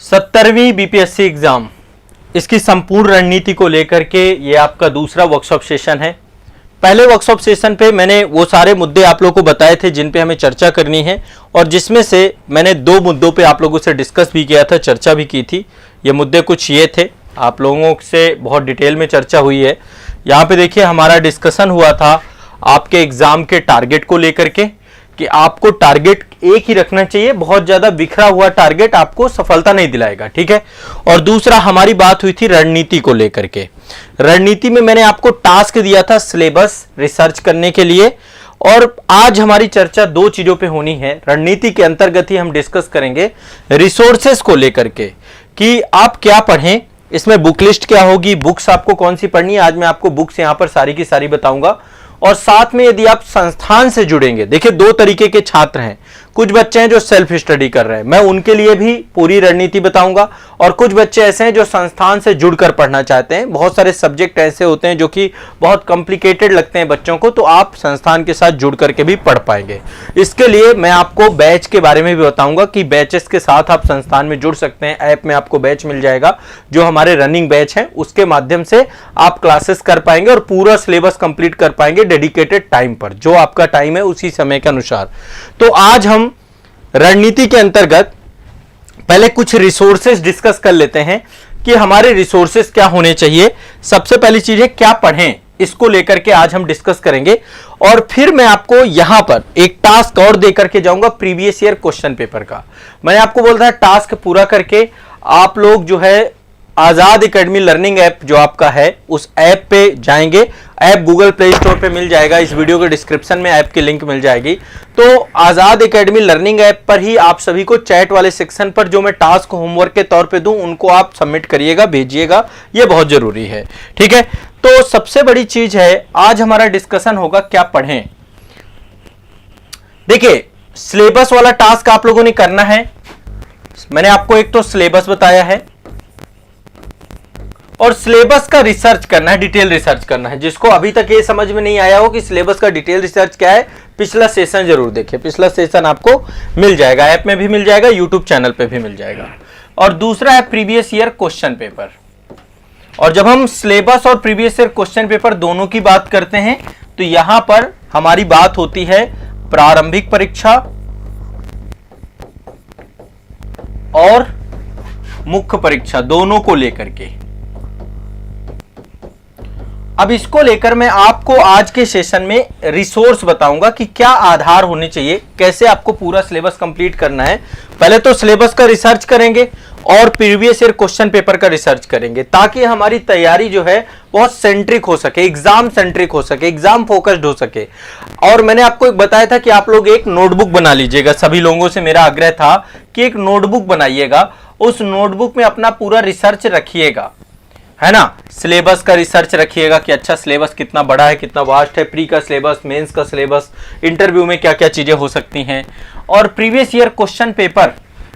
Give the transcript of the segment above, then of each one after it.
70वीं BPSC exam, इसकी संपूर्ण रणनीति को लेकर के ये आपका दूसरा वर्कशॉप सेशन है। पहले वर्कशॉप सेशन पे मैंने वो सारे मुद्दे आप लोगों को बताए थे जिन पे हमें चर्चा करनी है, और जिसमें से मैंने 2 मुद्दों पे आप लोगों से डिस्कस भी किया था, चर्चा भी की थी। ये मुद्दे कुछ ये थे, आप लोगों से बहुत डिटेल में चर्चा हुई है। यहाँ पे देखिए हमारा डिस्कशन हुआ था आपके एग्जाम के टारगेट को लेकर के, कि आपको टारगेट एक ही रखना चाहिए, बहुत ज्यादा बिखरा हुआ टारगेट आपको सफलता नहीं दिलाएगा, ठीक है। और दूसरा हमारी बात हुई थी रणनीति को लेकर के। रणनीति में मैंने आपको टास्क दिया था सिलेबस रिसर्च करने के लिए, और आज हमारी चर्चा 2 चीजों पे होनी है। रणनीति के अंतर्गत ही हम डिस्कस करेंगे रिसोर्सेस को लेकर के, कि आप क्या पढ़ें, इसमें बुक लिस्ट क्या होगी, बुक्स आपको कौन सी पढ़नी है। आज मैं आपको बुक्स यहां पर सारी की सारी बताऊंगा। और साथ में यदि आप संस्थान से जुड़ेंगे, देखिए 2 तरीके के छात्र हैं। कुछ बच्चे हैं जो सेल्फ स्टडी कर रहे हैं, मैं उनके लिए भी पूरी रणनीति बताऊंगा। और कुछ बच्चे ऐसे हैं जो संस्थान से जुड़कर पढ़ना चाहते हैं। बहुत सारे सब्जेक्ट ऐसे होते हैं जो कि बहुत कॉम्प्लिकेटेड लगते हैं बच्चों को, तो आप संस्थान के साथ जुड़ करके भी पढ़ पाएंगे। इसके लिए मैं आपको बैच के बारे में भी बताऊंगा कि बैचेस के साथ आप संस्थान में जुड़ सकते हैं। ऐप में आपको बैच मिल जाएगा, जो हमारे रनिंग बैच है, उसके माध्यम से आप क्लासेस कर पाएंगे और पूरा सिलेबस कंप्लीट कर पाएंगे डेडिकेटेड टाइम पर, जो आपका टाइम है उसी समय के अनुसार। तो आज हम रणनीति के अंतर्गत पहले कुछ रिसोर्सेज डिस्कस कर लेते हैं कि हमारे रिसोर्सेज क्या होने चाहिए। सबसे पहली चीज है क्या पढ़ें, इसको लेकर के आज हम डिस्कस करेंगे। और फिर मैं आपको यहां पर एक टास्क और देकर के जाऊंगा प्रीवियस ईयर क्वेश्चन पेपर का। मैंने आपको बोला था टास्क पूरा करके आप लोग जो है आजाद एकेडमी लर्निंग ऐप जो आपका है, उस ऐप पे जाएंगे। ऐप गूगल प्ले स्टोर पे मिल जाएगा, इस वीडियो के डिस्क्रिप्शन में ऐप की लिंक मिल जाएगी। तो आजाद एकेडमी लर्निंग ऐप पर ही आप सभी को चैट वाले सेक्शन पर जो मैं टास्क होमवर्क के तौर पे दूं, उनको आप सबमिट करिएगा, भेजिएगा, ये बहुत जरूरी है, ठीक है। तो सबसे बड़ी चीज है आज हमारा डिस्कशन होगा क्या पढ़ें। देखिए सिलेबस वाला टास्क आप लोगों ने करना है। मैंने आपको एक तो सिलेबस बताया है, और सिलेबस का रिसर्च करना है, डिटेल रिसर्च करना है। जिसको अभी तक ये समझ में नहीं आया हो कि सिलेबस का डिटेल रिसर्च क्या है, पिछला सेशन जरूर देखिए। पिछला सेशन आपको मिल जाएगा, ऐप में भी मिल जाएगा, यूट्यूब चैनल पे भी मिल जाएगा। और दूसरा है प्रीवियस ईयर क्वेश्चन पेपर। और जब हम सिलेबस और प्रीवियस ईयर क्वेश्चन पेपर दोनों की बात करते हैं, तो यहां पर हमारी बात होती है प्रारंभिक परीक्षा और मुख्य परीक्षा, दोनों को लेकर के। अब इसको लेकर मैं आपको आज के सेशन में रिसोर्स बताऊंगा कि क्या आधार होने चाहिए, कैसे आपको पूरा सिलेबस कंप्लीट करना है। पहले तो सिलेबस का रिसर्च करेंगे और प्रीवियस ईयर क्वेश्चन पेपर का रिसर्च करेंगे, ताकि हमारी तैयारी जो है बहुत सेंट्रिक हो सके, एग्जाम सेंट्रिक हो सके, एग्जाम फोकस्ड हो सके। और मैंने आपको एक बताया था कि आप लोग एक नोटबुक बना लीजिएगा। सभी लोगों से मेरा आग्रह था कि एक नोटबुक बनाइएगा, उस नोटबुक में अपना पूरा रिसर्च रखिएगा, है ना। सिलेबस का रिसर्च रखिएगा कि अच्छा सिलेबस कितना बड़ा है, कितना वास्ट है, प्री का सिलेबस, मेंस का सिलेबस, इंटरव्यू में क्या क्या चीजें हो सकती हैं। और प्रीवियस ईयर क्वेश्चन पेपर,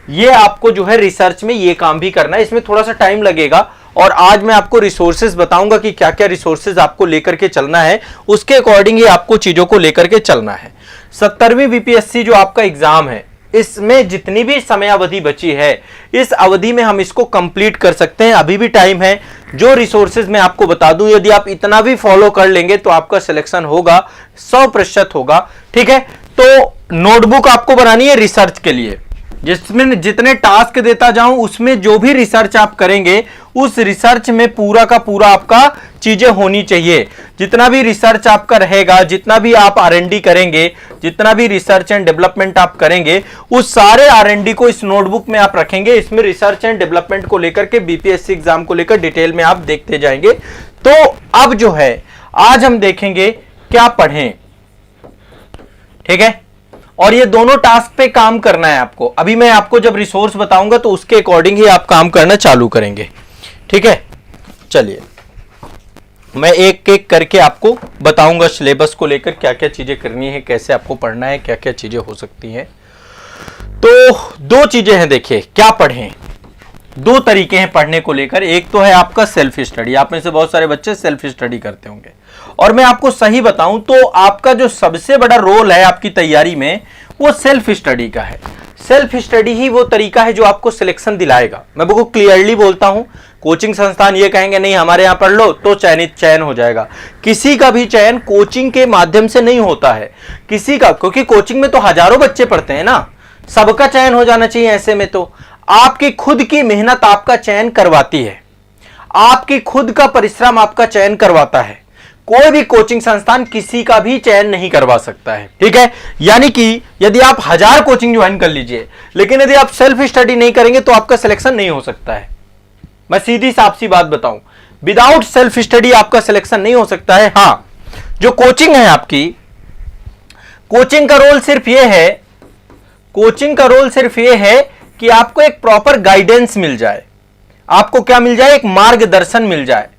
ये आपको जो है रिसर्च में ये काम भी करना है। इसमें थोड़ा सा टाइम लगेगा, और आज मैं आपको रिसोर्सेज बताऊंगा कि क्या क्या रिसोर्सेज आपको लेकर के चलना है, उसके अकॉर्डिंग ही आपको चीजों को लेकर के चलना है। 70वीं बीपीएससी जो आपका एग्जाम है, इसमें जितनी भी समय अवधि बची है, इस अवधि में हम इसको कंप्लीट कर सकते हैं, अभी भी टाइम है। जो रिसोर्सेज मैं आपको बता दूं, यदि आप इतना भी फॉलो कर लेंगे तो आपका सिलेक्शन होगा, 100% होगा, ठीक है। तो नोटबुक आपको बनानी है रिसर्च के लिए, जिसमें जितने टास्क देता जाऊं उसमें जो भी रिसर्च आप करेंगे, उस रिसर्च में पूरा का पूरा आपका चीजें होनी चाहिए। जितना भी रिसर्च आपका रहेगा, जितना भी आप R&D करेंगे, जितना भी रिसर्च एंड डेवलपमेंट आप करेंगे, उस सारे R&D को इस नोटबुक में आप रखेंगे। इसमें रिसर्च एंड डेवलपमेंट को लेकर के बीपीएससी एग्जाम को लेकर डिटेल में आप देखते जाएंगे। तो अब जो है आज हम देखेंगे क्या पढ़ें, ठीक है। और ये दोनों टास्क पे काम करना है आपको। अभी मैं आपको जब रिसोर्स बताऊंगा तो उसके अकॉर्डिंग ही आप काम करना चालू करेंगे, ठीक है। चलिए मैं एक एक करके आपको बताऊंगा सिलेबस को लेकर क्या क्या चीजें करनी है, कैसे आपको पढ़ना है, क्या क्या चीजें हो सकती हैं। तो 2 चीजें हैं, देखिए क्या पढ़ें। 2 तरीके हैं पढ़ने को लेकर। एक तो है आपका सेल्फ स्टडी, आप में से बहुत सारे बच्चे सेल्फ स्टडी करते होंगे, और मैं आपको सही बताऊं तो आपका जो सबसे बड़ा रोल है आपकी तैयारी में, वो सेल्फ स्टडी का है। सेल्फ स्टडी ही वो तरीका है जो आपको सिलेक्शन दिलाएगा। मैं बिल्कुल क्लियरली बोलता हूं, कोचिंग संस्थान ये कहेंगे नहीं हमारे यहां पढ़ लो तो चयन हो जाएगा। किसी का भी चयन कोचिंग के माध्यम से नहीं होता है, किसी का, क्योंकि कोचिंग में तो हजारों बच्चे पढ़ते हैं ना, सबका चयन हो जाना चाहिए। ऐसे में तो आपकी खुद की मेहनत आपका चयन करवाती है, आपकी खुद का परिश्रम आपका चयन करवाता है। कोई भी कोचिंग संस्थान किसी का भी चयन नहीं करवा सकता है, ठीक है। यानी कि यदि आप 1000 कोचिंग ज्वाइन कर लीजिए, लेकिन यदि आप सेल्फ स्टडी नहीं करेंगे तो आपका सिलेक्शन नहीं हो सकता है। मैं सीधी साफ सी बात बताऊं, विदाउट सेल्फ स्टडी आपका सिलेक्शन नहीं हो सकता है। हां, जो कोचिंग है आपकी, कोचिंग का रोल सिर्फ यह है, कोचिंग का रोल सिर्फ यह है कि आपको एक प्रॉपर गाइडेंस मिल जाए, आपको क्या मिल जाए, एक मार्गदर्शन मिल जाए,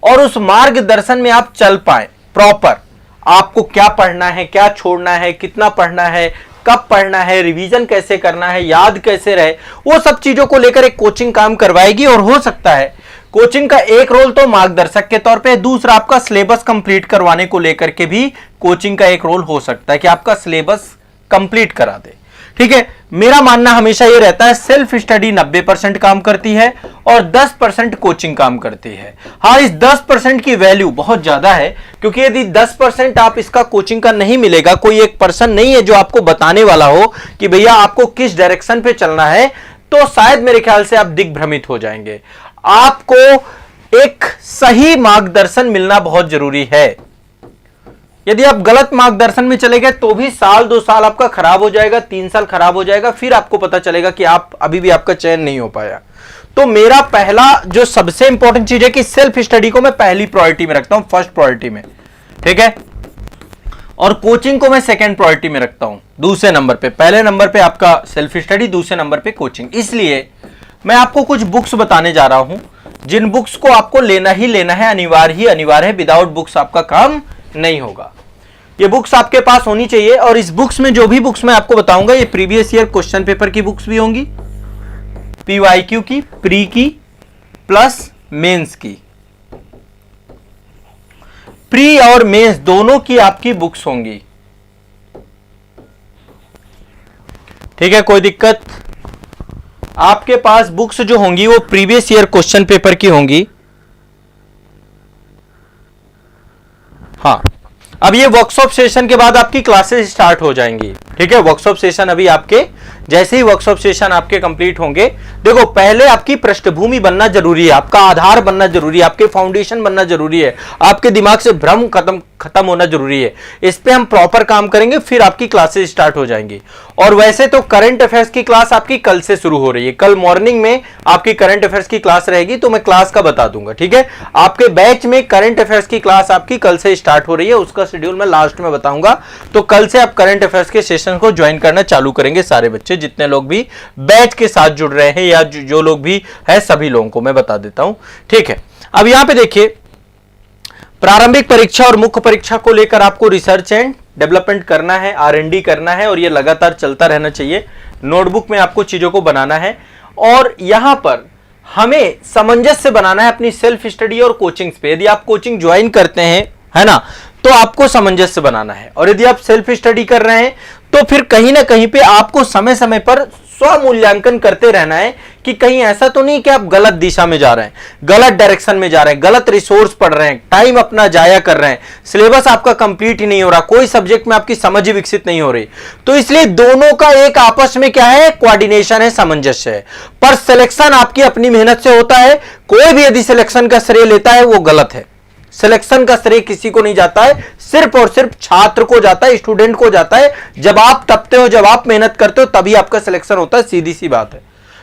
और उस मार्गदर्शन में आप चल पाए प्रॉपर। आपको क्या पढ़ना है, क्या छोड़ना है, कितना पढ़ना है, कब पढ़ना है, रिवीजन कैसे करना है, याद कैसे रहे, वो सब चीजों को लेकर एक कोचिंग काम करवाएगी। और हो सकता है कोचिंग का एक रोल तो मार्गदर्शक के तौर पे, दूसरा आपका सिलेबस कंप्लीट करवाने को लेकर के भी कोचिंग का एक रोल हो सकता है कि आपका सिलेबस कंप्लीट करा दे, ठीक है। मेरा मानना हमेशा ये रहता है सेल्फ स्टडी 90% काम करती है और 10% कोचिंग काम करती है। हाँ, इस 10% की वैल्यू बहुत ज्यादा है, क्योंकि यदि 10% आप इसका कोचिंग का नहीं मिलेगा, कोई एक पर्सन नहीं है जो आपको बताने वाला हो कि भैया आपको किस डायरेक्शन पे चलना है, तो शायद मेरे ख्याल से आप दिग्भ्रमित हो जाएंगे। आपको एक सही मार्गदर्शन मिलना बहुत जरूरी है। यदि आप गलत मार्गदर्शन में चले गए तो भी साल 2 साल आपका खराब हो जाएगा, 3 साल खराब हो जाएगा, फिर आपको पता चलेगा कि आप अभी भी आपका चयन नहीं हो पाया। तो मेरा पहला जो सबसे इंपॉर्टेंट चीज है कि सेल्फ स्टडी को मैं पहली प्रायोरिटी में रखता हूं, फर्स्ट प्रायोरिटी में, ठीक है। और कोचिंग को मैं सेकंड प्रायोरिटी में रखता हूं, दूसरे नंबर पे। पहले नंबर पे आपका सेल्फ स्टडी, दूसरे नंबर पे कोचिंग। इसलिए मैं आपको कुछ बुक्स बताने जा रहा हूं, जिन बुक्स को आपको लेना ही लेना है, अनिवार्य है। विदाउट बुक्स आपका काम नहीं होगा। ये बुक्स आपके पास होनी चाहिए, और इस बुक्स में जो भी बुक्स मैं आपको बताऊंगा ये प्रीवियस ईयर क्वेश्चन पेपर की बुक्स भी होंगी, पीवाईक्यू की, प्री की, प्लस मेंस की। प्री और मेंस दोनों की आपकी बुक्स होंगी, ठीक है, कोई दिक्कत। आपके पास बुक्स जो होंगी वो प्रीवियस ईयर क्वेश्चन पेपर की होंगी। हाँ, अब ये वर्कशॉप सेशन के बाद आपकी क्लासेस स्टार्ट हो जाएंगी, ठीक है। वर्कशॉप सेशन अभी आपके, जैसे ही वर्कशॉप सेशन आपके कंप्लीट होंगे, देखो पहले आपकी पृष्ठभूमि बनना जरूरी है, आपका आधार बनना जरूरी है, आपके फाउंडेशन बनना जरूरी है, आपके दिमाग से भ्रम खत्म होना जरूरी है। इस पे हम प्रॉपर काम करेंगे, फिर आपकी क्लासेस स्टार्ट हो जाएंगी। और वैसे तो करंट अफेयर्स की क्लास आपकी कल से शुरू हो रही है, कल मॉर्निंग में आपकी करंट अफेयर्स की क्लास रहेगी, तो मैं क्लास का बता दूंगा, ठीक है। आपके बैच में करंट अफेयर्स की क्लास आपकी कल से स्टार्ट हो रही है, उसका शेड्यूल मैं लास्ट में बताऊंगा। तो कल से आप करंट अफेयर्स के सेशन को ज्वाइन करना चालू करेंगे सारे बच्चे, जितने लोग भी बैच के साथ जुड़ रहे हैं या जो लोग भी है, सभी लोगों को मैं बता देता हूं, ठीक है। अब यहां पे देखिए, प्रारंभिक परीक्षा और मुख्य परीक्षा को लेकर आपको रिसर्च एंड डेवलपमेंट करना है, R&D करना है, और ये लगातार चलता रहना चाहिए। नोटबुक में आपको चीजों को बनाना है, और यहां पर हमें सामंजस्य बनाना है अपनी सेल्फ स्टडी और कोचिंग पे। यदि आप कोचिंग ज्वाइन करते हैं, है ना, तो आपको सामंजस्य बनाना है, और यदि आप सेल्फ स्टडी कर रहे हैं तो फिर कहीं ना कहीं पे आपको समय समय पर स्वमूल्यांकन करते रहना है कि कहीं ऐसा तो नहीं कि आप गलत दिशा में जा रहे हैं, गलत डायरेक्शन में जा रहे हैं, गलत रिसोर्स पढ़ रहे हैं, टाइम अपना जाया कर रहे हैं, सिलेबस आपका कंप्लीट ही नहीं हो रहा, कोई सब्जेक्ट में आपकी समझ ही विकसित नहीं हो रही। तो इसलिए दोनों का एक आपस में क्या है, कोऑर्डिनेशन है, सामंजस्य है। पर सिलेक्शन आपकी अपनी मेहनत से होता है। कोई भी यदि सिलेक्शन का श्रेय लेता है वो गलत है। सिलेक्शन का श्रेय किसी को नहीं जाता है, सिर्फ और सिर्फ छात्र को जाता है, स्टूडेंट को जाता है। जब आप तपते हो, जब आप मेहनत करते हो, तभी आपका सिलेक्शन होता है, सीधी सी बात है,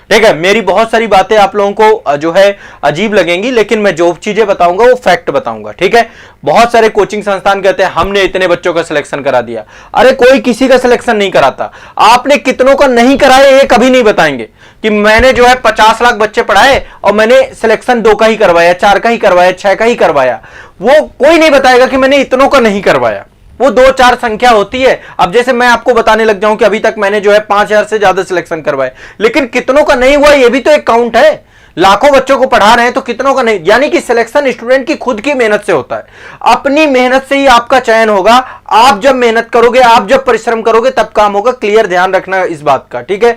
ठीक है। मेरी बहुत सारी बातें आप लोगों को जो है अजीब लगेंगी, लेकिन मैं जो चीजें बताऊंगा वो फैक्ट बताऊंगा, ठीक है। बहुत सारे कोचिंग संस्थान कहते हैं हमने इतने बच्चों का सिलेक्शन करा दिया। अरे कोई किसी का सिलेक्शन नहीं कराता। आपने कितनों का नहीं कराया ये कभी नहीं बताएंगे कि मैंने जो है 50 लाख बच्चे पढ़ाए और मैंने सिलेक्शन 2 का ही करवाया, 4 का ही करवाया, 6 का ही करवाया। वो कोई नहीं बताएगा कि मैंने इतनों का नहीं करवाया। वो 2-4 संख्या होती है। अब जैसे मैं आपको बताने लग जाऊं कि अभी तक मैंने जो है 5000 से ज्यादा सिलेक्शन करवाए, लेकिन कितनों का नहीं हुआ ये भी तो एक काउंट है। लाखों बच्चों को पढ़ा रहे हैं तो कितनों का नहीं, यानी कि सिलेक्शन स्टूडेंट की खुद की मेहनत से होता है। अपनी मेहनत से ही आपका चयन होगा। आप जब मेहनत करोगे, आप जब परिश्रम करोगे तब काम होगा। क्लियर, ध्यान रखना इस बात का, ठीक है।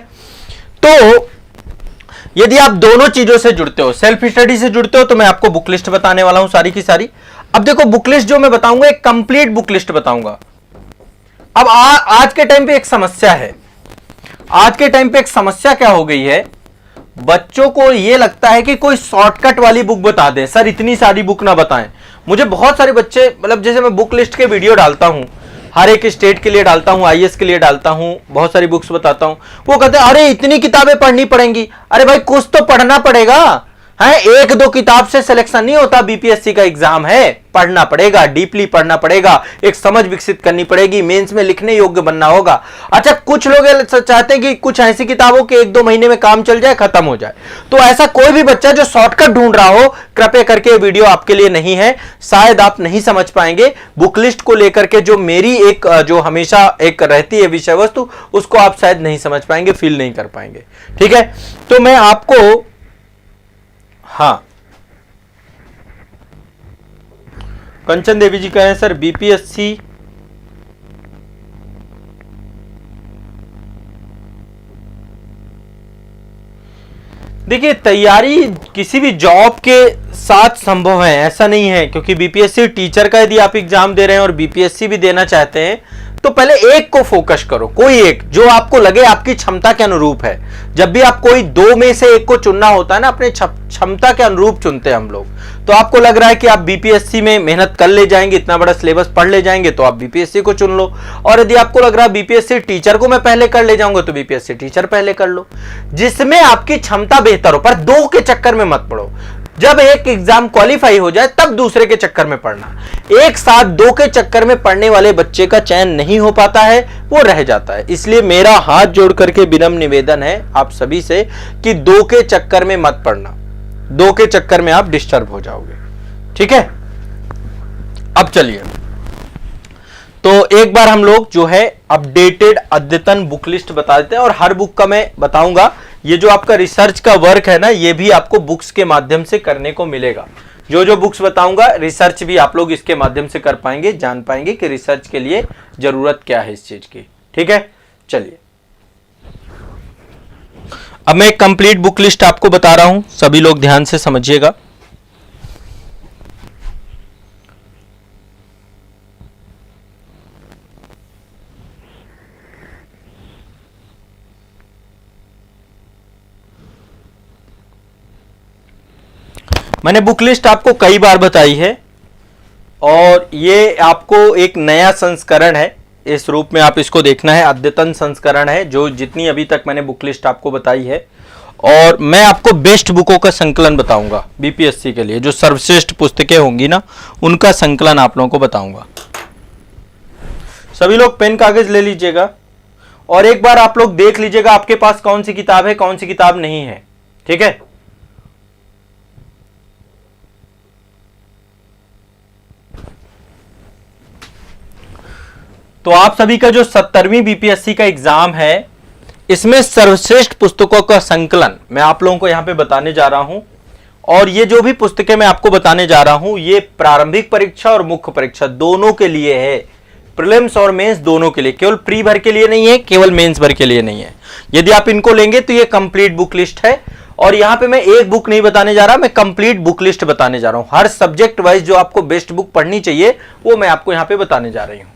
तो यदि आप दोनों चीजों से जुड़ते हो, सेल्फ स्टडी से जुड़ते हो, तो मैं आपको बुक लिस्ट बताने वाला हूं सारी की सारी। अब देखो, बुक लिस्ट जो मैं बताऊंगा एक कंप्लीट बुक लिस्ट बताऊंगा। अब आज के टाइम पे एक समस्या है, आज के टाइम पे एक समस्या क्या हो गई है, बच्चों को यह लगता है कि कोई शॉर्टकट वाली बुक बता दे। सर इतनी सारी बुक ना बताएं। मुझे बहुत सारे बच्चे, मतलब जैसे मैं बुक लिस्ट के वीडियो डालता हूं, हर एक स्टेट के लिए डालता हूं, आईएएस के लिए डालता हूं, बहुत सारी बुक्स बताता हूं, वो कहते हैं अरे इतनी किताबें पढ़नी पड़ेंगी। अरे भाई कुछ तो पढ़ना पड़ेगा है, एक दो किताब से सिलेक्शन नहीं होता। बीपीएससी का एग्जाम है, पढ़ना पड़ेगा, डीपली पढ़ना पड़ेगा, एक समझ विकसित करनी पड़ेगी, मेंस में लिखने योग्य बनना होगा। अच्छा, कुछ लोग चाहते हैं कि कुछ ऐसी किताबों के 1-2 महीने में काम चल जाए, खत्म हो जाए। तो ऐसा कोई भी बच्चा जो शॉर्टकट ढूंढ रहा हो, कृपया करके वीडियो आपके लिए नहीं है, शायद आप नहीं समझ पाएंगे। बुक लिस्ट को लेकर के जो मेरी एक जो हमेशा एक रहती है विषय वस्तु, उसको आप शायद नहीं समझ पाएंगे, फील नहीं कर पाएंगे, ठीक है। तो मैं आपको, हाँ, कंचन देवी जी कह रहे हैं सर बीपीएससी देखिए, तैयारी किसी भी जॉब के साथ संभव है, ऐसा नहीं है। क्योंकि बीपीएससी टीचर का यदि आप एग्जाम दे रहे हैं और बीपीएससी भी देना चाहते हैं, तो पहले एक को फोकस करो, कोई एक जो आपको लगे आपकी क्षमता के अनुरूप है। जब भी आप कोई दो में से एक को चुनना होता है ना, अपने क्षमता के अनुरूप चुनते हैं हम लोग। तो आपको लग रहा है कि आप बीपीएससी में मेहनत कर ले जाएंगे, इतना बड़ा सिलेबस पढ़ ले जाएंगे, तो आप बीपीएससी को चुन लो। और यदि आपको लग रहा है बीपीएससी टीचर को मैं पहले कर ले जाऊंगा, तो बीपीएससी टीचर पहले कर लो, जिसमें आपकी क्षमता बेहतर हो। पर दो के चक्कर में मत पड़ो। जब एक एग्जाम क्वालिफाई हो जाए तब दूसरे के चक्कर में पढ़ना। एक साथ दो के चक्कर में पढ़ने वाले बच्चे का चयन नहीं हो पाता है, वो रह जाता है। इसलिए मेरा हाथ जोड़ करके विनम्र निवेदन है आप सभी से कि दो के चक्कर में मत पढ़ना, दो के चक्कर में आप डिस्टर्ब हो जाओगे, ठीक है। अब चलिए, तो एक बार हम लोग जो है अपडेटेड अद्यतन बुक लिस्ट बता देते हैं, और हर बुक का मैं बताऊंगा। ये जो आपका रिसर्च का वर्क है ना, ये भी आपको बुक्स के माध्यम से करने को मिलेगा। जो जो बुक्स बताऊंगा, रिसर्च भी आप लोग इसके माध्यम से कर पाएंगे, जान पाएंगे कि रिसर्च के लिए जरूरत क्या है इस चीज की, ठीक है। चलिए, अब मैं एक कंप्लीट बुक लिस्ट आपको बता रहा हूं, सभी लोग ध्यान से समझिएगा। मैंने बुक लिस्ट आपको कई बार बताई है, और ये आपको एक नया संस्करण है, इस रूप में आप इसको देखना है। अद्यतन संस्करण है, जो जितनी अभी तक मैंने बुक लिस्ट आपको बताई है। और मैं आपको बेस्ट बुकों का संकलन बताऊंगा बीपीएससी के लिए, जो सर्वश्रेष्ठ पुस्तकें होंगी ना, उनका संकलन आप लोगों को बताऊंगा। सभी लोग पेन कागज ले लीजिएगा, और एक बार आप लोग देख लीजिएगा आपके पास कौन सी किताब है, कौन सी किताब नहीं है, ठीक है। तो आप सभी का जो 70वीं बीपीएससी का एग्जाम है, इसमें सर्वश्रेष्ठ पुस्तकों का संकलन मैं आप लोगों को यहां पे बताने जा रहा हूं। और ये जो भी पुस्तकें मैं आपको बताने जा रहा हूं, ये प्रारंभिक परीक्षा और मुख्य परीक्षा दोनों के लिए है। प्रीलिम्स और मेंस दोनों के लिए, केवल प्री भर के लिए नहीं है, केवल मेंस भर के लिए नहीं है। यदि आप इनको लेंगे तो ये कंप्लीट बुक लिस्ट है। और यहां पे मैं एक बुक नहीं बताने जा रहा, मैं कंप्लीट बुक लिस्ट बताने जा रहा हूं। हर सब्जेक्ट वाइज जो आपको बेस्ट बुक पढ़नी चाहिए, वो मैं आपको यहां पे बताने जा रही हूं।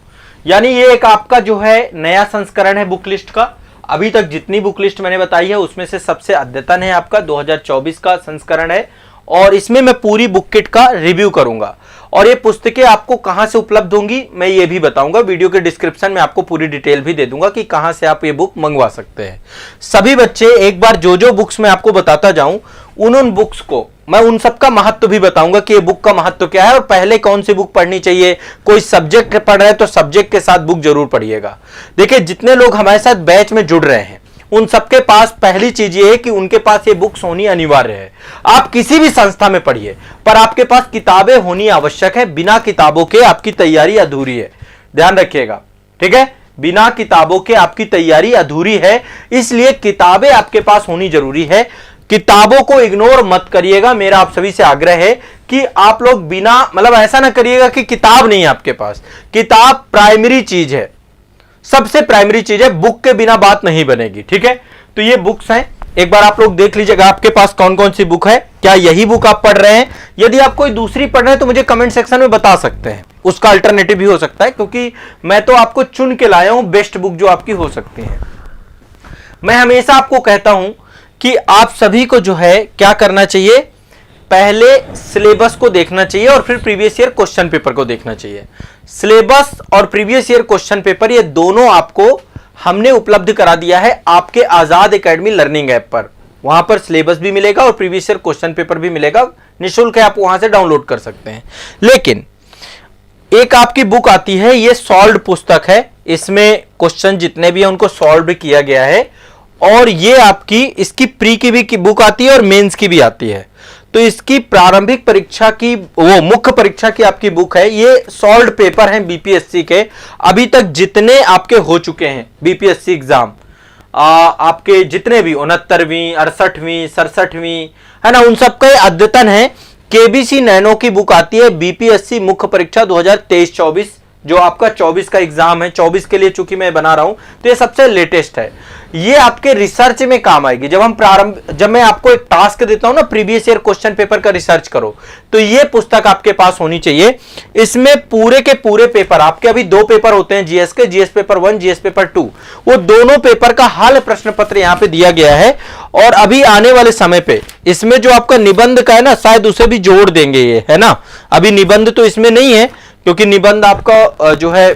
यानी ये एक आपका जो है नया संस्करण है बुक लिस्ट का। अभी तक जितनी बुक लिस्ट मैंने बताई है, उसमें से सबसे अद्यतन है आपका 2024 का संस्करण है। और इसमें मैं पूरी बुक किट का रिव्यू करूंगा, और ये पुस्तकें आपको कहां से उपलब्ध होंगी मैं ये भी बताऊंगा। वीडियो के डिस्क्रिप्शन में आपको पूरी डिटेल भी दे दूंगा कि कहां से आप ये बुक मंगवा सकते हैं। सभी बच्चे, एक बार जो जो बुक्स मैं आपको बताता जाऊं, उन बुक्स को मैं उन सबका महत्व भी बताऊंगा कि ये बुक का महत्व क्या है, और पहले कौन सी बुक पढ़नी चाहिए। कोई सब्जेक्ट पढ़ रहे हैं तो सब्जेक्ट के साथ बुक जरूर पढ़िएगा। देखिए, जितने लोग हमारे साथ बैच में जुड़ रहे हैं, उन सबके पास पहली चीज ये है कि उनके पास ये बुक्स होनी अनिवार्य है। आप किसी भी संस्था में पढ़िए, पर आपके पास किताबें होनी आवश्यक है। बिना किताबों के आपकी तैयारी अधूरी है, ध्यान रखिएगा, ठीक है। बिना किताबों के आपकी तैयारी अधूरी है, इसलिए किताबें आपके पास होनी जरूरी है। किताबों को इग्नोर मत करिएगा, मेरा आप सभी से आग्रह है कि आप लोग बिना मतलब ऐसा ना करिएगा कि किताब नहीं है आपके पास। किताब प्राइमरी चीज है, सबसे प्राइमरी चीज है, बुक के बिना बात नहीं बनेगी। ठीक है, तो ये बुक्स हैं, एक बार आप लोग देख लीजिएगा आपके पास कौन कौन सी बुक है, क्या यही बुक आप पढ़ रहे हैं, यदि आप कोई दूसरी पढ़ रहे हैं तो मुझे कमेंट सेक्शन में बता सकते हैं, उसका अल्टरनेटिव भी हो सकता है, क्योंकि मैं तो आपको चुन के लाया हूं बेस्ट बुक जो आपकी हो सकती है। मैं हमेशा आपको कहता हूं कि आप सभी को जो है क्या करना चाहिए, पहले सिलेबस को देखना चाहिए और फिर प्रीवियस ईयर क्वेश्चन पेपर को देखना चाहिए। सिलेबस और प्रीवियस ईयर क्वेश्चन पेपर ये दोनों आपको हमने उपलब्ध करा दिया है आपके आजाद एकेडमी लर्निंग ऐप पर। वहां पर सिलेबस भी मिलेगा और प्रीवियस ईयर क्वेश्चन पेपर भी मिलेगा, निःशुल्क है, आप वहां से डाउनलोड कर सकते हैं। लेकिन एक आपकी बुक आती है, ये सॉल्व्ड पुस्तक है, इसमें क्वेश्चन जितने भी हैं उनको सॉल्व किया गया है, और ये आपकी इसकी प्री की भी बुक आती है और मेंस की भी आती है। तो इसकी प्रारंभिक परीक्षा की, वो मुख्य परीक्षा की आपकी बुक है, ये सॉल्व्ड पेपर हैं बीपीएससी के, अभी तक जितने आपके हो चुके हैं बीपीएससी एग्जाम, आपके जितने भी 69वीं 68वीं 67वीं है ना, उन सबका अद्यतन है। केबीसी नैनो की बुक आती है बीपीएससी मुख्य परीक्षा 2023-24, जो आपका 24 का एग्जाम है, 24 के लिए चूंकि मैं बना रहा हूं तो ये सबसे लेटेस्ट है। ये आपके रिसर्च में काम आएगी। जब मैं आपको एक टास्क देता हूं ना, प्रीवियस ईयर क्वेश्चन पेपर का रिसर्च करो, तो ये पुस्तक आपके पास होनी चाहिए। इसमें पूरे के पूरे पेपर, आपके अभी 2 पेपर होते हैं जीएस के, जीएस पेपर 1, जीएस पेपर 2, वो दोनों पेपर का हल प्रश्न पत्र यहां पे दिया गया है। और अभी आने वाले समय पे इसमें जो आपका निबंध का है ना, शायद उसे भी जोड़ देंगे ये, है ना। अभी निबंध तो इसमें नहीं है, क्योंकि निबंध आपका जो है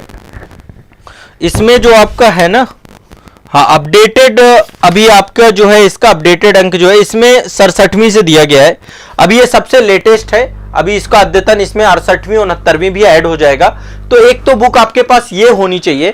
इसमें जो आपका है ना, हाँ अपडेटेड, अभी आपका जो है इसका अपडेटेड अंक जो है इसमें 67वीं से दिया गया है। अभी ये सबसे लेटेस्ट है, अभी इसका अद्यतन इसमें 68वीं 69वीं भी ऐड हो जाएगा। तो एक तो बुक आपके पास ये होनी चाहिए।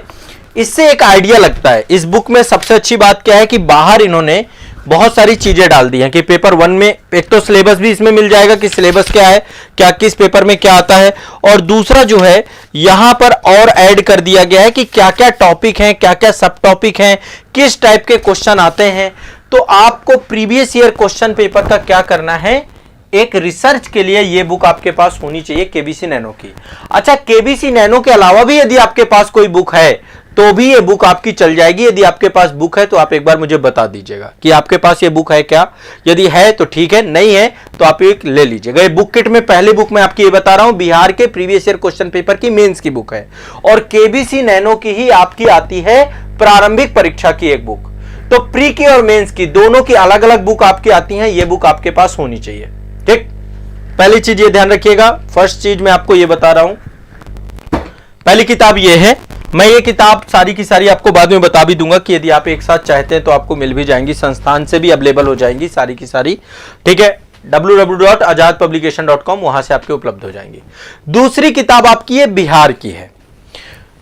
इससे एक आइडिया लगता है, इस बुक में सबसे अच्छी बात क्या है कि बाहर इन्होंने बहुत सारी चीजें डाल दी हैं कि पेपर 1 में एक तो सिलेबस भी इसमें मिल जाएगा कि सिलेबस क्या है, क्या किस पेपर में क्या आता है, और दूसरा जो है यहां पर और ऐड कर दिया गया है कि क्या क्या टॉपिक हैं, क्या क्या सब टॉपिक हैं, किस टाइप के क्वेश्चन आते हैं। तो आपको प्रीवियस ईयर क्वेश्चन पेपर का क्या करना है, एक रिसर्च के लिए ये बुक आपके पास होनी चाहिए केबीसी नैनो की। अच्छा, केबीसी नैनो के अलावा भी यदि आपके पास कोई बुक है तो भी ये बुक आपकी चल जाएगी। यदि आपके पास बुक है तो आप एक बार मुझे बता दीजिएगा कि आपके पास ये बुक है क्या। यदि है तो ठीक है, नहीं है तो आप एक ले लीजिएगा। ये बुक किट में पहली बुक मैं आपकी ये बता रहा हूं, बिहार के प्रीवियस ईयर क्वेश्चन पेपर की मेंस की बुक है, और केबीसी नैनो की ही आपकी आती है प्रारंभिक परीक्षा की एक बुक। तो प्री की और मेंस की दोनों की अलग अलग बुक आपकी आती है, ये बुक आपके पास होनी चाहिए। ठीक, पहली चीज ये ध्यान रखिएगा। फर्स्ट चीज मैं आपको ये बता रहा हूं, पहली किताब ये है। मैं ये किताब सारी की सारी आपको बाद में बता भी दूंगा कि यदि आप एक साथ चाहते हैं तो आपको मिल भी जाएंगी, संस्थान से भी अवेलेबल हो जाएंगी सारी की सारी। ठीक है, www.azadpublication.com, वहां से आपके उपलब्ध हो जाएंगी। दूसरी किताब आपकी ये बिहार की है,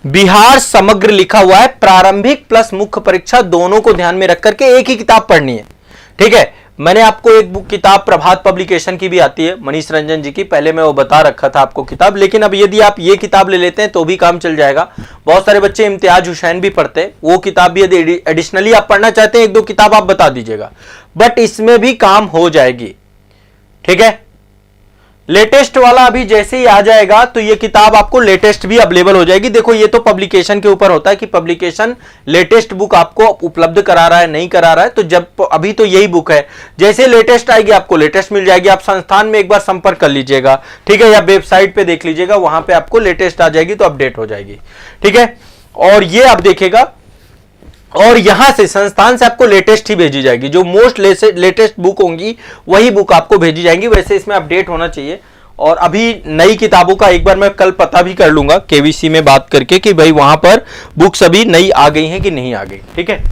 बिहार समग्र लिखा हुआ है, प्रारंभिक प्लस मुख्य परीक्षा दोनों को ध्यान में रख करके एक ही किताब पढ़नी है। ठीक है, मैंने आपको एक बुक किताब प्रभात पब्लिकेशन की भी आती है, मनीष रंजन जी की, पहले मैं वो बता रखा था आपको किताब, लेकिन अब यदि आप ये किताब ले लेते हैं तो भी काम चल जाएगा। बहुत सारे बच्चे इम्तियाज हुसैन भी पढ़ते हैं, वो किताब भी यदि एडिशनली आप पढ़ना चाहते हैं, 1-2 किताब आप बता दीजिएगा, बट इसमें भी काम हो जाएगी। ठीक है, लेटेस्ट वाला अभी जैसे ही आ जाएगा तो ये किताब आपको लेटेस्ट भी अवेलेबल हो जाएगी। देखो, ये तो पब्लिकेशन के ऊपर होता है कि पब्लिकेशन लेटेस्ट बुक आपको उपलब्ध करा रहा है नहीं करा रहा है। तो जब अभी तो यही बुक है, जैसे लेटेस्ट आएगी आपको लेटेस्ट मिल जाएगी। आप संस्थान में एक बार संपर्क कर लीजिएगा, ठीक है, या वेबसाइट पे देख लीजिएगा, वहां पे आपको लेटेस्ट आ जाएगी तो अपडेट हो जाएगी। ठीक है, और ये आप देखिएगा, और यहां से संस्थान से आपको लेटेस्ट ही भेजी जाएगी, जो मोस्ट लेटेस्ट बुक होंगी वही बुक आपको भेजी जाएंगी। वैसे इसमें अपडेट होना चाहिए। और अभी नई किताबों का एक बार मैं कल पता भी कर लूंगा केवीसी में बात करके कि भाई वहां पर बुक्स अभी नई आ गई हैं कि नहीं आ गई। ठीक है,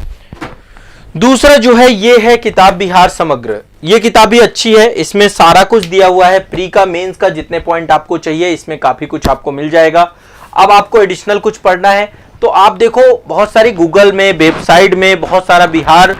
दूसरा जो है ये है किताब बिहार समग्र। ये किताब भी अच्छी है, इसमें सारा कुछ दिया हुआ है, प्री का मेंस का जितने पॉइंट आपको चाहिए इसमें काफी कुछ आपको मिल जाएगा। अब आपको एडिशनल कुछ पढ़ना है, तो आप देखो बहुत सारी गूगल में, वेबसाइट में, बहुत सारा बिहार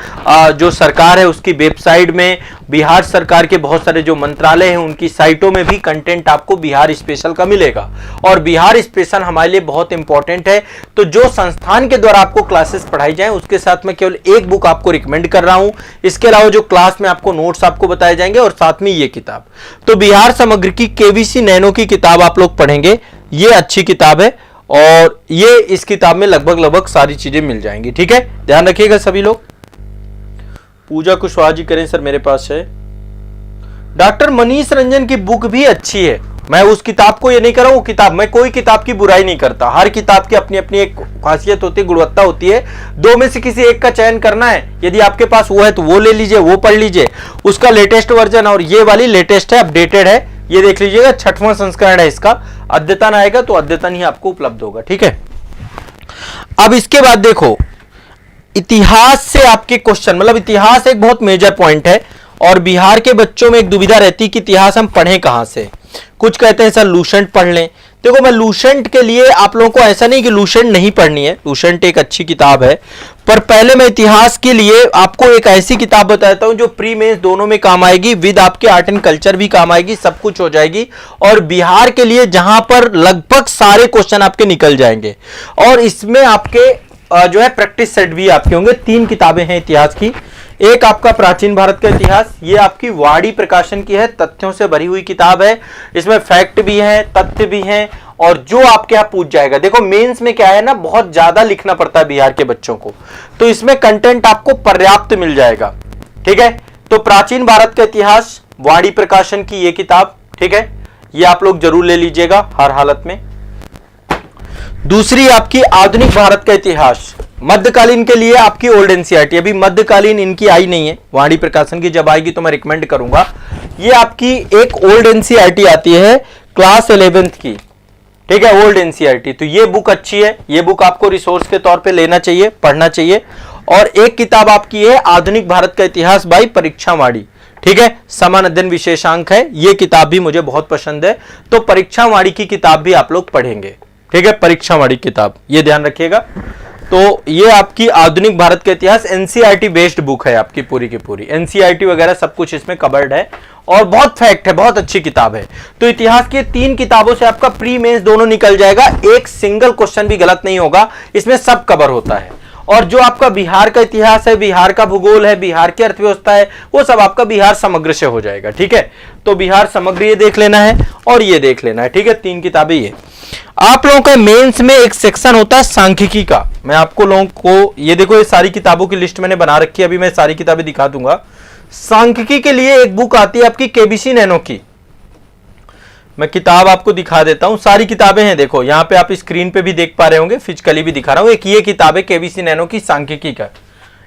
जो सरकार है उसकी वेबसाइट में, बिहार सरकार के बहुत सारे जो मंत्रालय हैं उनकी साइटों में भी कंटेंट आपको बिहार स्पेशल का मिलेगा। और बिहार स्पेशल हमारे लिए बहुत इंपॉर्टेंट है। तो जो संस्थान के द्वारा आपको क्लासेस पढ़ाई जाए उसके साथ में केवल एक बुक आपको रिकमेंड कर रहा हूं, इसके अलावा जो क्लास में आपको नोट्स आपको बताए जाएंगे और साथ में ये किताब। तो बिहार समग्र की केवीसी नैनो की किताब आप लोग पढ़ेंगे, ये अच्छी किताब है और ये इस किताब में लगभग सारी चीजें मिल जाएंगी। ठीक है, ध्यान रखिएगा सभी लोग। पूजा कुशवाहा जी करें सर, मेरे पास है। डॉक्टर मनीष रंजन की बुक भी अच्छी है, मैं उस किताब को ये नहीं कर रहा हूं, किताब, मैं कोई किताब की बुराई नहीं करता, हर किताब की अपनी अपनी एक खासियत होती है, गुणवत्ता होती है। दो में से किसी एक का चयन करना है, यदि आपके पास वो है तो वो ले लीजिए, वो पढ़ लीजिए, उसका लेटेस्ट वर्जन, और ये वाली लेटेस्ट है, अपडेटेड है, ये देख लीजिएगा, 6वां संस्करण है इसका। अद्यतन आएगा तो अद्यतन ही आपको उपलब्ध होगा। ठीक है, अब इसके बाद देखो इतिहास से आपके क्वेश्चन, मतलब इतिहास एक बहुत मेजर पॉइंट है और बिहार के बच्चों में एक दुविधा रहती है कि इतिहास हम पढ़ें कहां से। कुछ कहते हैं सर लूसेंट पढ़ लें। देखो मैं लूसेंट के लिए आप लोगों को ऐसा नहीं कि लूसेंट नहीं पढ़नी है, लूसेंट एक अच्छी किताब है, पर पहले मैं इतिहास के लिए आपको एक ऐसी किताब बताता हूं जो प्री मेंस दोनों में काम आएगी, विद आपके आर्ट एंड कल्चर भी काम आएगी, सब कुछ हो जाएगी। और बिहार के लिए जहां पर लगभग सारे क्वेश्चन आपके निकल जाएंगे और इसमें आपके जो है प्रैक्टिस सेट भी आपके होंगे। 3 किताबें हैं इतिहास की, एक आपका प्राचीन भारत का इतिहास, ये आपकी वाड़ी प्रकाशन की है, तथ्यों से भरी हुई किताब है, इसमें फैक्ट भी है, तथ्य भी हैं और जो आपके यहां पूछ जाएगा। देखो मेंस में क्या है ना, बहुत ज्यादा लिखना पड़ता है बिहार के बच्चों को, तो इसमें कंटेंट आपको पर्याप्त मिल जाएगा। ठीक है, तो प्राचीन भारत का इतिहास, वाड़ी प्रकाशन की ये किताब, ठीक है, ये आप लोग जरूर ले लीजिएगा हर हालत में। दूसरी आपकी आधुनिक भारत का इतिहास, मध्यकालीन के लिए आपकी ओल्ड एनसीईआरटी, अभी मध्यकालीन इनकी आई नहीं है, वाणी प्रकाशन की जब आएगी तो मैं रिकमेंड करूंगा। ये आपकी एक ओल्ड एनसीईआरटी आती है क्लास 11th की, ठीक है, ओल्ड एनसीईआरटी, तो ये बुक अच्छी है, ये बुक आपको रिसोर्स के तौर पे लेना चाहिए, पढ़ना चाहिए। और एक किताब आपकी है आधुनिक भारत का इतिहास बाई परीक्षा वाणी, ठीक है, समान अध्ययन विशेषांक है, ये किताब भी मुझे बहुत पसंद है, तो परीक्षा वाणी की किताब भी आप लोग पढ़ेंगे। ठीक है, परीक्षा वाणी किताब, ये ध्यान रखिएगा। तो ये आपकी आधुनिक भारत का इतिहास एनसीईआरटी बेस्ड बुक है आपकी पूरी की पूरी, एनसीईआरटी वगैरह सब कुछ इसमें कवर्ड है और बहुत फैक्ट है, बहुत अच्छी किताब है। तो इतिहास की 3 किताबों से आपका प्री मेंस दोनों निकल जाएगा, एक सिंगल क्वेश्चन भी गलत नहीं होगा, इसमें सब कवर होता है। और जो आपका बिहार का इतिहास है, बिहार का भूगोल है, बिहार की अर्थव्यवस्था है, वो सब आपका बिहार समग्र से हो जाएगा। ठीक है, तो बिहार समग्र ये देख लेना है और ये देख लेना है। ठीक है, 3 किताबें ये। आप लोगों का मेंस में एक सेक्शन होता है सांख्यिकी का, मैं आपको लोगों को ये देखो, ये सारी किताबों की लिस्ट मैंने बना रखी है, अभी मैं सारी किताबें दिखा दूंगा। सांख्यिकी के लिए एक बुक आती है आपकी केबीसी नैनो की, मैं किताब आपको दिखा देता हूं, सारी किताबें हैं, देखो यहां पे आप स्क्रीन पे भी देख पा रहे होंगे, फिजिकली भी दिखा रहा हूं। एक ये किताब है केबीसी नैनो की सांख्यिकी का,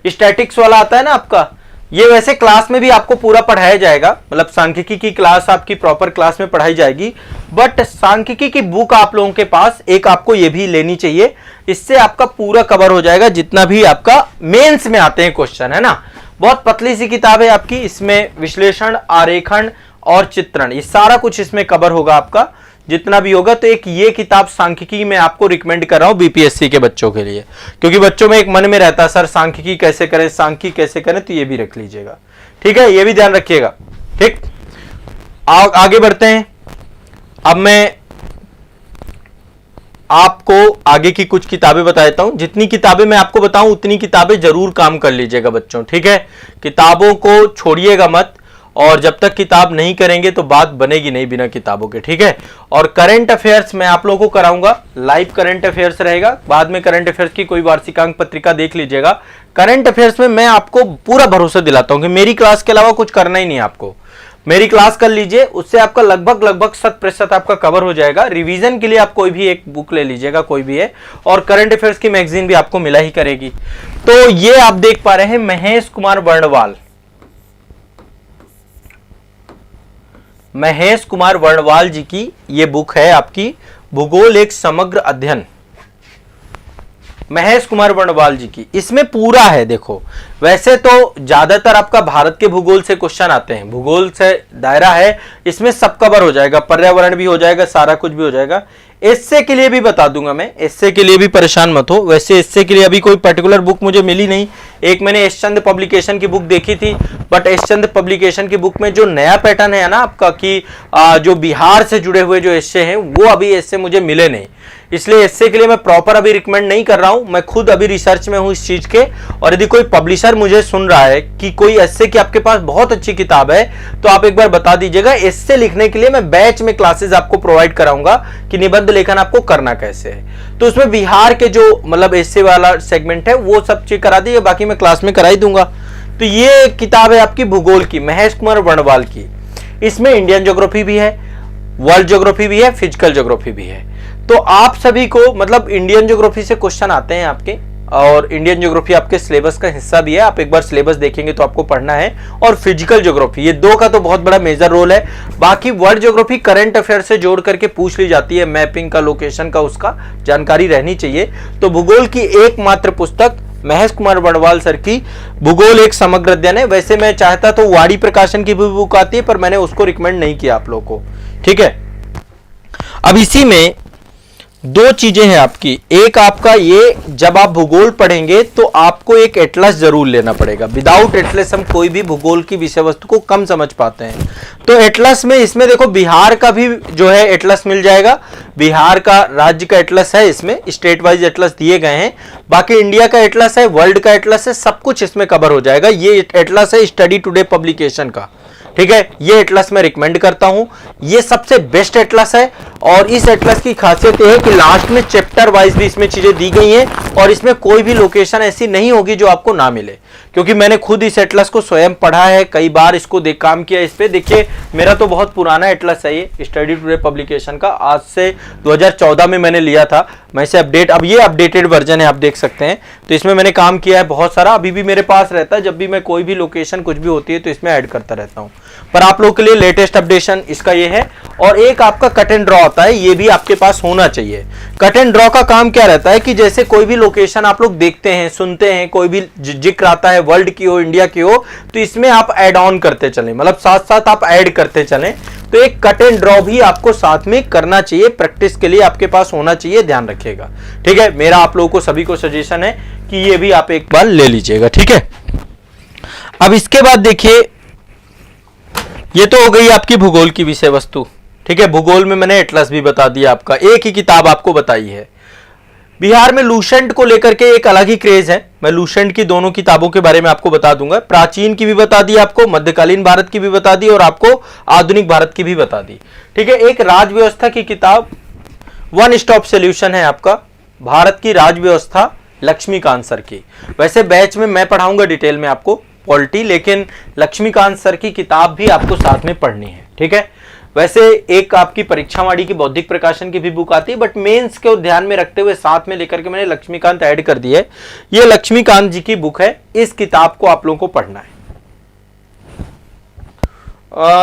स्टैटिक्स वाला आता है ना आपका, ये वैसे क्लास में भी आपको पूरा पढ़ाया जाएगा, मतलब सांख्यिकी की क्लास आपकी प्रॉपर क्लास में पढ़ाई जाएगी, बट सांख्यिकी की बुक आप लोगों के पास एक आपको ये भी लेनी चाहिए, इससे आपका पूरा कवर हो जाएगा जितना भी आपका मेंस में आते हैं क्वेश्चन, है ना। बहुत पतली सी किताब है आपकी, इसमें विश्लेषण, आरेखन और चित्रण, ये सारा कुछ इसमें कवर होगा आपका जितना भी होगा। तो एक ये किताब सांख्यिकी में आपको रिकमेंड कर रहा हूं बीपीएससी के बच्चों के लिए, क्योंकि बच्चों में एक मन में रहता है सर सांख्यिकी कैसे करें, सांख्यिकी कैसे करें, तो ये भी रख लीजिएगा। ठीक है, ये भी ध्यान रखिएगा। ठीक, आगे बढ़ते हैं। अब मैं आपको आगे की कुछ किताबें बता देता हूं, जितनी किताबें मैं आपको बताऊं उतनी किताबें जरूर काम कर लीजिएगा बच्चों। ठीक है, किताबों को छोड़िएगा मत, और जब तक किताब नहीं करेंगे तो बात बनेगी नहीं बिना किताबों के। ठीक है, और करंट अफेयर्स मैं आप लोगों को कराऊंगा, लाइव करंट अफेयर्स रहेगा, बाद में करंट अफेयर्स की कोई वार्षिकांक पत्रिका देख लीजिएगा। करंट अफेयर्स में मैं आपको पूरा भरोसा दिलाता हूं कि मेरी क्लास के अलावा कुछ करना ही नहीं है आपको, मेरी क्लास कर लीजिए, उससे आपका लगभग 100% आपका कवर हो जाएगा। रिवीजन के लिए आप कोई भी एक बुक ले लीजिएगा, कोई भी है, और करंट अफेयर्स की मैगजीन भी आपको मिला ही करेगी। तो ये आप देख पा रहे हैं महेश कुमार वर्णवाल, महेश कुमार वर्णवाल जी की ये बुक है आपकी भूगोल एक समग्र अध्ययन, महेश कुमार वर्णवाल जी की, इसमें पूरा है। देखो वैसे तो ज्यादातर आपका भारत के भूगोल से क्वेश्चन आते हैं, भूगोल से दायरा है, इसमें सब कवर हो जाएगा, पर्यावरण भी हो जाएगा, सारा कुछ भी हो जाएगा। एस्से के लिए भी बता दूंगा मैं, एस्से के लिए भी परेशान मत हो। वैसे एस्से के लिए अभी कोई पर्टिकुलर बुक मुझे मिली नहीं। एक मैंने एस चंद पब्लिकेशन की बुक देखी थी, बट एस चंद पब्लिकेशन की बुक में जो नया पैटर्न है ना आपका कि जो बिहार से जुड़े हुए जो एस्से हैं वो अभी एस्से मुझे मिले नहीं, इसलिए एस्से के लिए मैं प्रॉपर अभी रिकमेंड नहीं कर रहा हूं। मैं खुद अभी रिसर्च में हूं इस चीज के, और यदि कोई पब्लिशर मुझे सुन रहा है कि कोई एस्से की आपके पास बहुत अच्छी किताब है तो आप एक बार बता दीजिएगा। एस्से लिखने के लिए मैं बैच में क्लासेस आपको प्रोवाइड कराऊंगा कि निबंध लेखन आपको करना कैसे है। तो उसमें बिहार के जो मतलब एस्से वाला सेगमेंट है वो सब चीज करा दीजिए, बाकी मैं क्लास में करा ही दूंगा। तो ये किताब है आपकी भूगोल की, महेश कुमार वर्णवाल की। इसमें इंडियन ज्योग्राफी भी है, वर्ल्ड ज्योग्राफी भी है, फिजिकल ज्योग्राफी भी है। तो आप सभी को मतलब इंडियन ज्योग्राफी से क्वेश्चन आते हैं आपके, और इंडियन ज्योग्राफी आपके सिलेबस का हिस्सा भी है। आप एक बार सिलेबस देखेंगे तो आपको पढ़ना है। और फिजिकल ज्योग्राफी, ये दो का तो बहुत बड़ा मेजर रोल है। बाकी वर्ल्ड ज्योग्राफी करंट अफेयर से जोड़ करके पूछ ली जाती है, मैपिंग का, लोकेशन का, उसका जानकारी रहनी चाहिए। तो भूगोल की एकमात्र पुस्तक महेश कुमार वर्णवाल सर की भूगोल एक समग्र अध्ययन है। वैसे मैं चाहता तो वाड़ी प्रकाशन की भी बुक आती है, पर मैंने उसको रिकमेंड नहीं किया आप लोगों को, ठीक है। अब इसी में दो चीजें हैं आपकी। एक आपका ये, जब आप भूगोल पढ़ेंगे तो आपको एक एटलस जरूर लेना पड़ेगा। विदाउट एटलस हम कोई भी भूगोल की विषय वस्तु को कम समझ पाते हैं। तो एटलस में इसमें देखो बिहार का भी जो है एटलस मिल जाएगा, बिहार का राज्य का एटलस है, इसमें स्टेट वाइज एटलस दिए गए हैं। बाकी इंडिया का एटलस है, वर्ल्ड का एटलस है, सब कुछ इसमें कवर हो जाएगा। ये एटलस है स्टडी टुडे पब्लिकेशन का, ठीक है। ये एटलस मैं रिकमेंड करता हूं, ये सबसे बेस्ट एटलस है। और इस एटलस की खासियत यह है कि लास्ट में चैप्टर वाइज भी इसमें चीजें दी गई हैं, और इसमें कोई भी लोकेशन ऐसी नहीं होगी जो आपको ना मिले, क्योंकि मैंने खुद इस एटलस को स्वयं पढ़ा है, कई बार इसको काम किया इस पे। देखिए मेरा तो बहुत पुराना एटलस है ये, स्टडी टुडे पब्लिकेशन का, आज से 2014 में मैंने लिया था। मैं इसे अपडेट, अब ये अपडेटेड वर्जन है, आप देख सकते हैं। तो इसमें मैंने काम किया है बहुत सारा, अभी भी मेरे पास रहता है। जब भी मैं कोई भी लोकेशन कुछ भी होती है तो इसमें ऐड करता रहता हूँ। पर आप लोग के लिए लेटेस्ट अपडेशन इसका ये है। और एक आपका कट एंड ड्रॉ आता है, ये भी आपके पास होना चाहिए। कट एंड ड्रॉ का काम क्या रहता है कि जैसे कोई भी लोकेशन आप लोग देखते हैं, सुनते हैं, कोई भी जिक्र आता है, वर्ल्ड की हो, इंडिया की हो, तो इसमें आप ऐड ऑन करते चलें, मतलब साथ साथ आप ऐड करते चलें। तो एक कट एंड ड्रॉ भी आपको साथ में करना चाहिए, प्रैक्टिस के लिए आपके पास होना चाहिए, ध्यान रखिएगा, ठीक है। मेरा आप लोगों को सभी को सजेशन है कि ये भी आप एक बार ले लीजिएगा, ठीक है। अब इसके बाद देखिए, ये तो हो गई आपकी भूगोल की विषय वस्तु, ठीक है। भूगोल में मैंने एटलस भी बता दिया आपका, एक ही किताब आपको बताई है। बिहार में लूसेंट को लेकर के एक अलग ही क्रेज है। मैं लूसेंट की दोनों किताबों के बारे में आपको बता दूंगा, प्राचीन की भी बता दी आपको, मध्यकालीन भारत की भी बता दी, और आपको आधुनिक भारत की भी बता दी, ठीक है। एक राज व्यवस्था की किताब, वन स्टॉप सॉल्यूशन है आपका, भारत की राज व्यवस्था, लक्ष्मीकांत सर की। वैसे बैच में मैं पढ़ाऊंगा डिटेल में आपको पॉलिटी, लेकिन लक्ष्मीकांत सर की किताब भी आपको साथ में पढ़नी है, ठीक है। वैसे एक आपकी परीक्षावाड़ी की बौद्धिक प्रकाशन की भी बुक आती है, बट मेंस को ध्यान में रखते हुए साथ में लेकर के मैंने लक्ष्मीकांत ऐड कर दी है। ये लक्ष्मीकांत जी की बुक है, इस किताब को आप लोगों को पढ़ना है।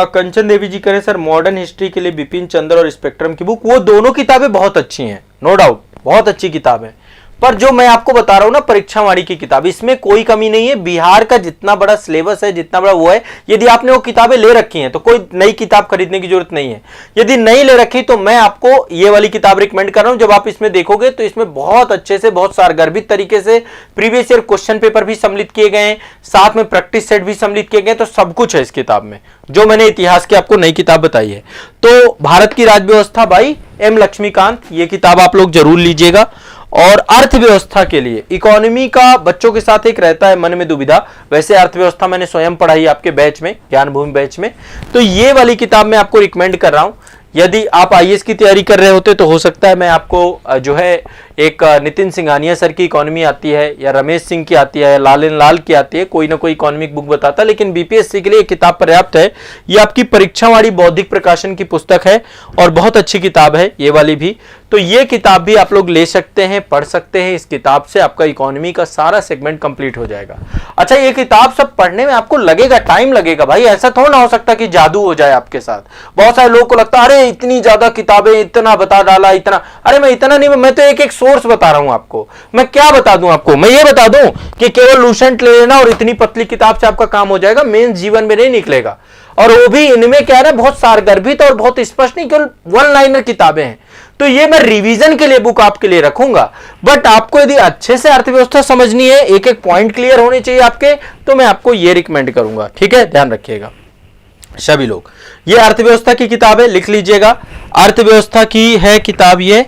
कंचन देवी जी करें सर मॉडर्न हिस्ट्री के लिए बिपिन चंद्र और स्पेक्ट्रम की बुक, वो दोनों किताबें बहुत अच्छी हैं, नो डाउट बहुत अच्छी किताब है। पर जो मैं आपको बता रहा हूं ना परीक्षावाड़ी की किताब, इसमें कोई कमी नहीं है। बिहार का जितना बड़ा सिलेबस है, जितना बड़ा वो है, यदि आपने वो किताबें ले रखी हैं तो कोई नई किताब खरीदने की जरूरत नहीं है। यदि नहीं ले रखी तो मैं आपको ये वाली किताब रिकमेंड कर रहा हूं। जब आप इसमें देखोगे तो इसमें बहुत अच्छे से, बहुत सारगर्भित तरीके से प्रीवियस ईयर क्वेश्चन पेपर भी सम्मिलित किए गए हैं, साथ में प्रैक्टिस सेट भी सम्मिलित किए गए, तो सब कुछ है इस किताब में, जो मैंने इतिहास की आपको नई किताब बताई है। तो भारत की राजव्यवस्था बाई एम लक्ष्मीकांत, ये किताब आप लोग जरूर लीजिएगा। और अर्थव्यवस्था के लिए, इकोनॉमी का बच्चों के साथ एक रहता है मन में दुविधा, वैसे अर्थव्यवस्था मैंने स्वयं पढ़ाई आपके बैच में, ज्ञान भूमि बैच में, तो ये वाली किताब मैं आपको रिकमेंड कर रहा हूं। यदि आप आईएएस की तैयारी कर रहे होते तो हो सकता है मैं आपको जो है एक नितिन सिंघानिया सर की इकोनॉमी आती है, या रमेश सिंह की आती है, या लालन लाल की आती है, कोई ना कोई इकोनॉमिक बुक बताता, लेकिन बीपीएससी के लिए किताब पर्याप्त है। ये आपकी परीक्षावाड़ी बौद्धिक प्रकाशन की पुस्तक है और बहुत अच्छी किताब है ये वाली भी। तो ये किताब भी आप लोग ले सकते हैं, पढ़ सकते हैं। इस किताब से आपका इकोनॉमी का सारा सेगमेंट कंप्लीट हो जाएगा। अच्छा, ये किताब सब पढ़ने में आपको लगेगा, टाइम लगेगा भाई, ऐसा थोड़ा ना हो सकता कि जादू हो जाए आपके साथ। बहुत सारे लोगों को लगता है अरे इतनी ज्यादा किताबें, इतना बता डाला, इतना, अरे मैं इतना नहीं, मैं तो एक एक सोर्स बता रहा हूं आपको। मैं क्या बता दूं आपको, मैं ये बता दूं कि केवल लूसेंट ले लेना और इतनी पतली किताब से आपका काम हो जाएगा, मेंस जीवन में नहीं निकलेगा। और वो भी इनमें क्या है ना, बहुत सारगर्भित और बहुत स्पष्ट नहीं, केवल वन लाइनर किताबें हैं। तो ये मैं रिवीजन के लिए बुक आपके लिए रखूंगा। बट आपको यदि अच्छे से अर्थव्यवस्था समझनी है, एक एक पॉइंट क्लियर होने चाहिए आपके, तो मैं आपको ये रिकमेंड करूंगा। ठीक है, ध्यान रखिएगा सभी लोग। ये अर्थव्यवस्था की किताब है, लिख लीजिएगा। अर्थव्यवस्था की है किताब ये,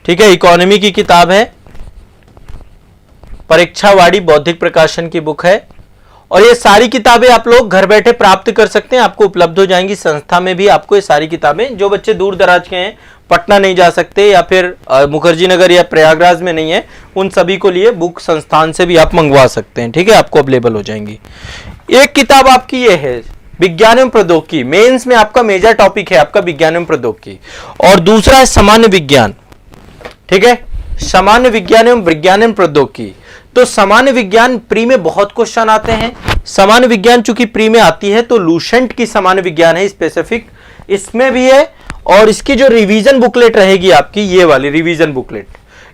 ठीक है, इकोनॉमी की किताब है, परीक्षावाड़ी बौद्धिक प्रकाशन की बुक है। और ये सारी किताबें आप लोग घर बैठे प्राप्त कर सकते हैं, आपको उपलब्ध हो जाएंगी। संस्था में भी आपको ये सारी किताबें, जो बच्चे दूर दराज के हैं, पटना नहीं जा सकते या फिर मुखर्जी नगर या प्रयागराज में नहीं है, उन सभी को लिए बुक संस्थान से भी आप मंगवा सकते हैं। ठीक है, आपको अवेलेबल हो जाएंगी। एक किताब आपकी ये है विज्ञान एवं प्रौद्योगिकी, मेंस में आपका मेजर टॉपिक है आपका विज्ञान एवं प्रौद्योगिकी। और दूसरा है सामान्य विज्ञान। ठीक है, सामान्य विज्ञान एवं विज्ञान एवं प्रौद्योगिकी। तो सामान्य विज्ञान प्री में बहुत क्वेश्चन आते हैं। सामान्य विज्ञान चूंकि प्री में आती है तो लूसेंट की सामान्य विज्ञान है स्पेसिफिक, इसमें भी है। और इसकी जो रिवीजन बुकलेट रहेगी आपकी, ये वाली रिवीजन बुकलेट,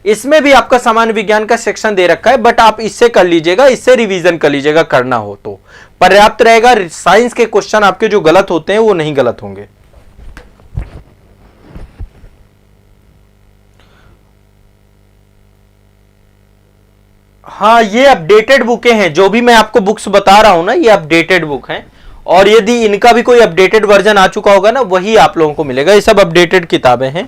इसमें भी आपका सामान्य विज्ञान का सेक्शन दे रखा है। बट आप इससे कर लीजिएगा, इससे रिवीजन कर लीजिएगा, करना हो तो पर्याप्त रहेगा। साइंस के क्वेश्चन आपके जो गलत होते हैं वो नहीं गलत होंगे। हाँ, ये अपडेटेड बुकें हैं, जो भी मैं आपको बुक्स बता रहा हूं ना, ये अपडेटेड बुक हैं। और यदि इनका भी कोई अपडेटेड वर्जन आ चुका होगा ना, वही आप लोगों को मिलेगा। ये सब अपडेटेड किताबें हैं।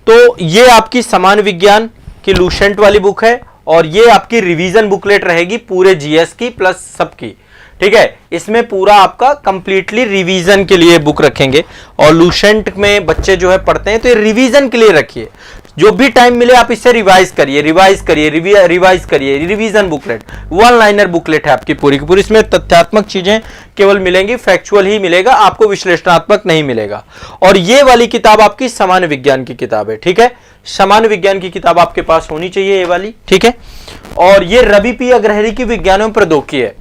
तो ये आपकी सामान्य विज्ञान की लूसेंट वाली बुक है, और ये आपकी रिवीजन बुकलेट रहेगी पूरे जीएस की प्लस सबकी। ठीक है, इसमें पूरा आपका कंप्लीटली रिवीजन के लिए बुक रखेंगे। और लूसेंट में बच्चे जो है पढ़ते हैं, तो ये रिवीजन के लिए रखिए। जो भी टाइम मिले आप इससे रिवाइज करिए, रिवाइज करिए, रिवाइज करिए। Revision booklet one liner booklet है आपकी पूरी की पूरी। इसमें तथ्यात्मक चीजें केवल मिलेंगी, फैक्चुअल ही मिलेगा आपको, विश्लेषणात्मक नहीं मिलेगा। और ये वाली किताब आपकी सामान्य विज्ञान की किताब है। ठीक है, सामान्य विज्ञान की किताब आपके पास होनी चाहिए, ये वाली। ठीक है, और ये रवि पी अग्रहरि की विज्ञान एवं प्रौद्योगिकी है।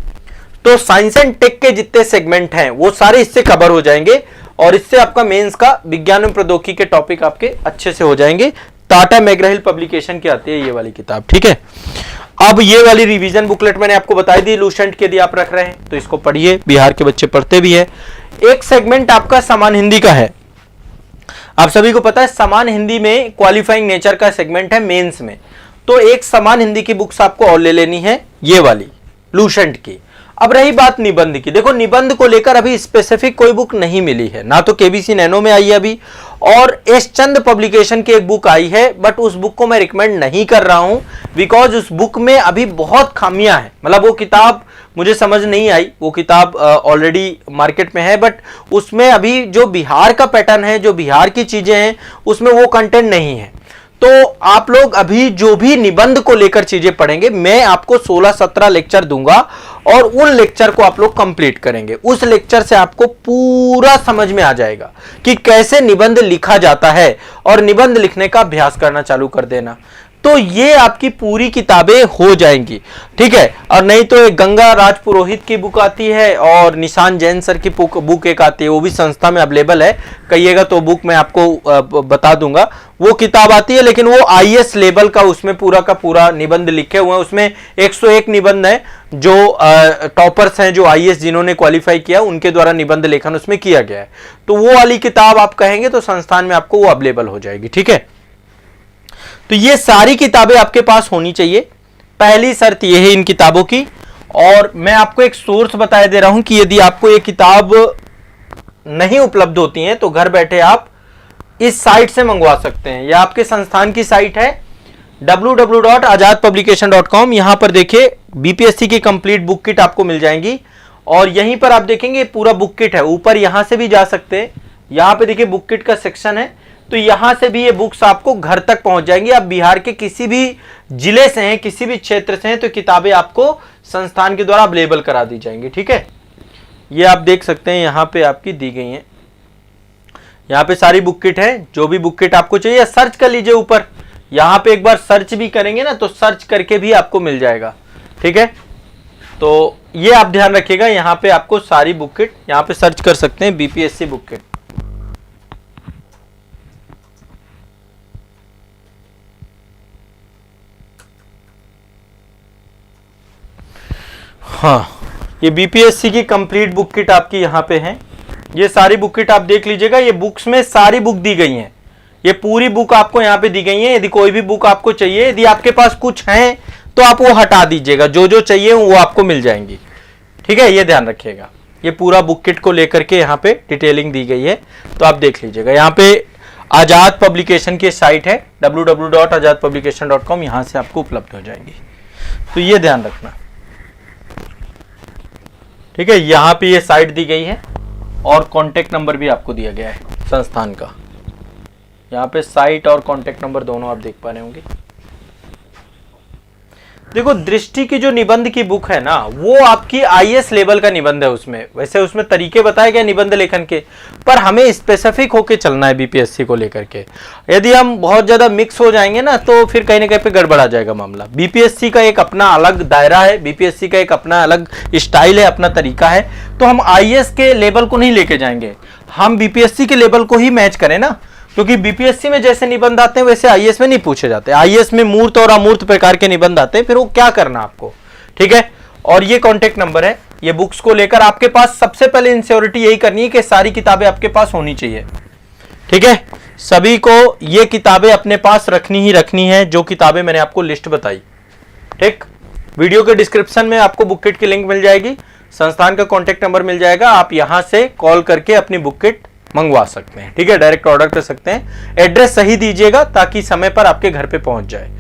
तो साइंस एंड टेक के जितने सेगमेंट हैं वो सारे इससे कवर हो जाएंगे। और इससे आपका मेंस का विज्ञान एवं प्रौद्योगिकी के टॉपिक आपके अच्छे से हो जाएंगे। टाटा मैकग्रा-हिल पब्लिकेशन की आती है ये वाली किताब। ठीक है, अब ये वाली रिवीजन बुकलेट मैंने आपको बताई दी लूसेंट के, यदि आप रख रहे हैं तो इसको पढ़िए, बिहार के बच्चे पढ़ते भी है। एक सेगमेंट आपका समान हिंदी का है। आप सभी को पता है समान हिंदी में क्वालिफाइंग नेचर का सेगमेंट है मेंस में। तो एक समान हिंदी की बुक्स आपको और ले लेनी है, ये वाली लूसेंट की। अब रही बात निबंध की, देखो निबंध को लेकर अभी स्पेसिफिक कोई बुक नहीं मिली है, ना तो केबीसी नैनो में आई है अभी, और एस चंद पब्लिकेशन की एक बुक आई है। बट उस बुक को मैं रिकमेंड नहीं कर रहा हूं, बिकॉज उस बुक में अभी बहुत खामियां हैं। मतलब वो किताब मुझे समझ नहीं आई, वो किताब ऑलरेडी मार्केट में है, बट उसमें अभी जो बिहार का पैटर्न है, जो बिहार की चीजें हैं, उसमें वो कंटेंट नहीं है। तो आप लोग अभी जो भी निबंध को लेकर चीजें पढ़ेंगे, मैं आपको 16-17 लेक्चर दूंगा और उन लेक्चर को आप लोग कंप्लीट करेंगे। उस लेक्चर से आपको पूरा समझ में आ जाएगा कि कैसे निबंध लिखा जाता है, और निबंध लिखने का अभ्यास करना चालू कर देना। तो ये आपकी पूरी किताबें हो जाएंगी। ठीक है, और नहीं तो एक गंगा राज पुरोहित की बुक आती है और निशान जैन सर की बुक एक आती है, वो भी संस्था में अवेलेबल है। कहिएगा तो बुक मैं आपको बता दूंगा। वो किताब आती है, लेकिन वो आईएएस लेवल का, उसमें पूरा का पूरा निबंध लिखे हुए हैं। उसमें 101 निबंध है, जो टॉपर्स हैं, जो आईएएस जिन्होंने क्वालिफाई किया, उनके द्वारा निबंध लेखन उसमें किया गया है। तो वो वाली किताब आप कहेंगे तो संस्थान में आपको वो अवेलेबल हो जाएगी। ठीक है, तो ये सारी किताबें आपके पास होनी चाहिए, पहली शर्त ये है इन किताबों की। और मैं आपको एक सोर्स बता दे रहा हूं कि यदि आपको ये किताब नहीं उपलब्ध होती है तो घर बैठे आप इस साइट से मंगवा सकते हैं। यह आपके संस्थान की साइट है www.azadpublication.com। यहां पर देखिए बीपीएससी की कंप्लीट बुक किट आपको मिल जाएंगी, और यहीं पर आप देखेंगे पूरा बुक किट है। ऊपर यहां से भी जा सकते हैं, यहां पे देखिए बुक किट का सेक्शन है, तो यहां से भी ये बुक्स आपको घर तक पहुंच जाएंगी। आप बिहार के किसी भी जिले से हैं, किसी भी क्षेत्र से हैं, तो किताबें आपको संस्थान के द्वारा अवेलेबल करा दी जाएंगी। ठीक है, ये आप देख सकते हैं, यहां पे आपकी दी गई हैं, यहां पे सारी बुक किट है। जो भी बुक किट आपको चाहिए सर्च कर लीजिए ऊपर, यहां पे एक बार सर्च भी करेंगे ना तो सर्च करके भी आपको मिल जाएगा। ठीक है, तो ये आप ध्यान रखिएगा, यहां पे आपको सारी बुक किट यहां पे सर्च कर सकते हैं, बीपीएससी बुक किट। हाँ, ये बीपीएससी की कंप्लीट बुक किट आपकी यहाँ पे है। ये सारी बुक किट आप देख लीजिएगा, ये बुक्स में सारी बुक दी गई हैं, ये पूरी बुक आपको यहाँ पे दी गई है। यदि कोई भी बुक आपको चाहिए, यदि आपके पास कुछ है तो आप वो हटा दीजिएगा, जो जो चाहिए वो आपको मिल जाएंगी, ठीक है, ये ध्यान रखिएगा। ये पूरा बुक किट को लेकर के यहाँ पे डिटेलिंग दी गई है, तो आप देख लीजिएगा। यहाँ पे आजाद पब्लिकेशन की साइट है www.azadpublication.com, यहाँ से आपको उपलब्ध हो जाएगी, तो ये ध्यान रखना, ठीक है। यहाँ पे ये साइट दी गई है और कॉन्टेक्ट नंबर भी आपको दिया गया है संस्थान का। यहाँ पे साइट और कॉन्टेक्ट नंबर दोनों आप देख पा रहे होंगे। देखो, दृष्टि की जो निबंध की बुक है ना, वो आपकी आईएएस लेवल का निबंध है। उसमें वैसे उसमें तरीके बताए गए निबंध लेखन के, पर हमें स्पेसिफिक होके चलना है बीपीएससी को लेकर के। यदि हम बहुत ज्यादा मिक्स हो जाएंगे ना, तो फिर कहीं ना कहीं पे गड़बड़ा जाएगा मामला। बीपीएससी का एक अपना अलग दायरा है, बीपीएससी का एक अपना अलग स्टाइल है, अपना तरीका है, तो हम आईएएस के लेवल को नहीं लेके जाएंगे, हम बीपीएससी के लेवल को ही मैच करें ना, क्योंकि बीपीएससी में जैसे निबंध आते हैं वैसे आईएएस में नहीं पूछे जाते। आईएएस में मूर्त और अमूर्त प्रकार के निबंध आते हैं, फिर वो क्या करना आपको, ठीक है। और ये कॉन्टेक्ट नंबर है। ये बुक्स को लेकर आपके पास सबसे पहले इंश्योरिटी यही करनी है कि सारी किताबें आपके पास होनी चाहिए, ठीक है। सभी को ये किताबें अपने पास रखनी ही रखनी है, जो किताबें मैंने आपको लिस्ट बताई, ठीक। वीडियो के डिस्क्रिप्शन में आपको बुक किट की लिंक मिल जाएगी, संस्थान का कॉन्टेक्ट नंबर मिल जाएगा, आप यहां से कॉल करके अपनी बुक किट मंगवा सकते हैं, ठीक है, डायरेक्ट ऑर्डर कर सकते हैं। एड्रेस सही दीजिएगा ताकि समय पर आपके घर पे पहुंच जाए।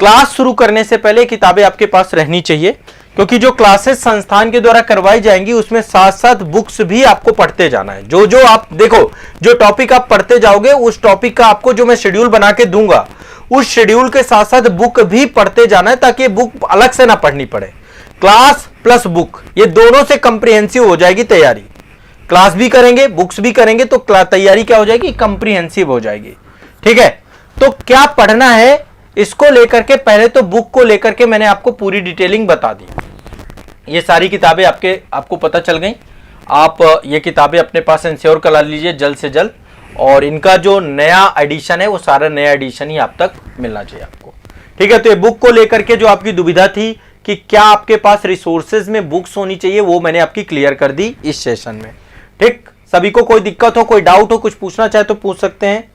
क्लास शुरू करने से पहले किताबें आपके पास रहनी चाहिए, क्योंकि जो क्लासेस संस्थान के द्वारा करवाई जाएंगी उसमें साथ साथ बुक्स भी आपको पढ़ते जाना है। जो जो आप देखो, जो टॉपिक आप पढ़ते जाओगे उस टॉपिक का आपको जो मैं शेड्यूल बना के दूंगा, उस शेड्यूल के साथ साथ बुक भी पढ़ते जाना है, ताकि बुक अलग से ना पढ़नी पड़े। क्लास प्लस बुक, ये दोनों से कंप्रिहेंसिव हो जाएगी तैयारी। क्लास भी करेंगे, बुक्स भी करेंगे, तो तैयारी क्या हो जाएगी, कंप्रिहेंसिव हो जाएगी, ठीक है। तो क्या पढ़ना है इसको लेकर के पहले तो बुक को लेकर के मैंने आपको पूरी डिटेलिंग बता दी। ये सारी किताबें आपको पता चल गई। आप ये किताबें अपने पास इंश्योर करा लीजिए जल्द से जल्द, और इनका जो नया एडिशन है वो सारा नया एडिशन ही आप तक मिलना चाहिए आपको, ठीक है। तो ये बुक को लेकर के जो आपकी दुविधा थी कि क्या आपके पास रिसोर्सेज में बुक्स होनी चाहिए, वो मैंने आपकी क्लियर कर दी इस सेशन में, ठीक। सभी को कोई दिक्कत हो, कोई डाउट हो, कुछ पूछना चाहे तो पूछ सकते हैं।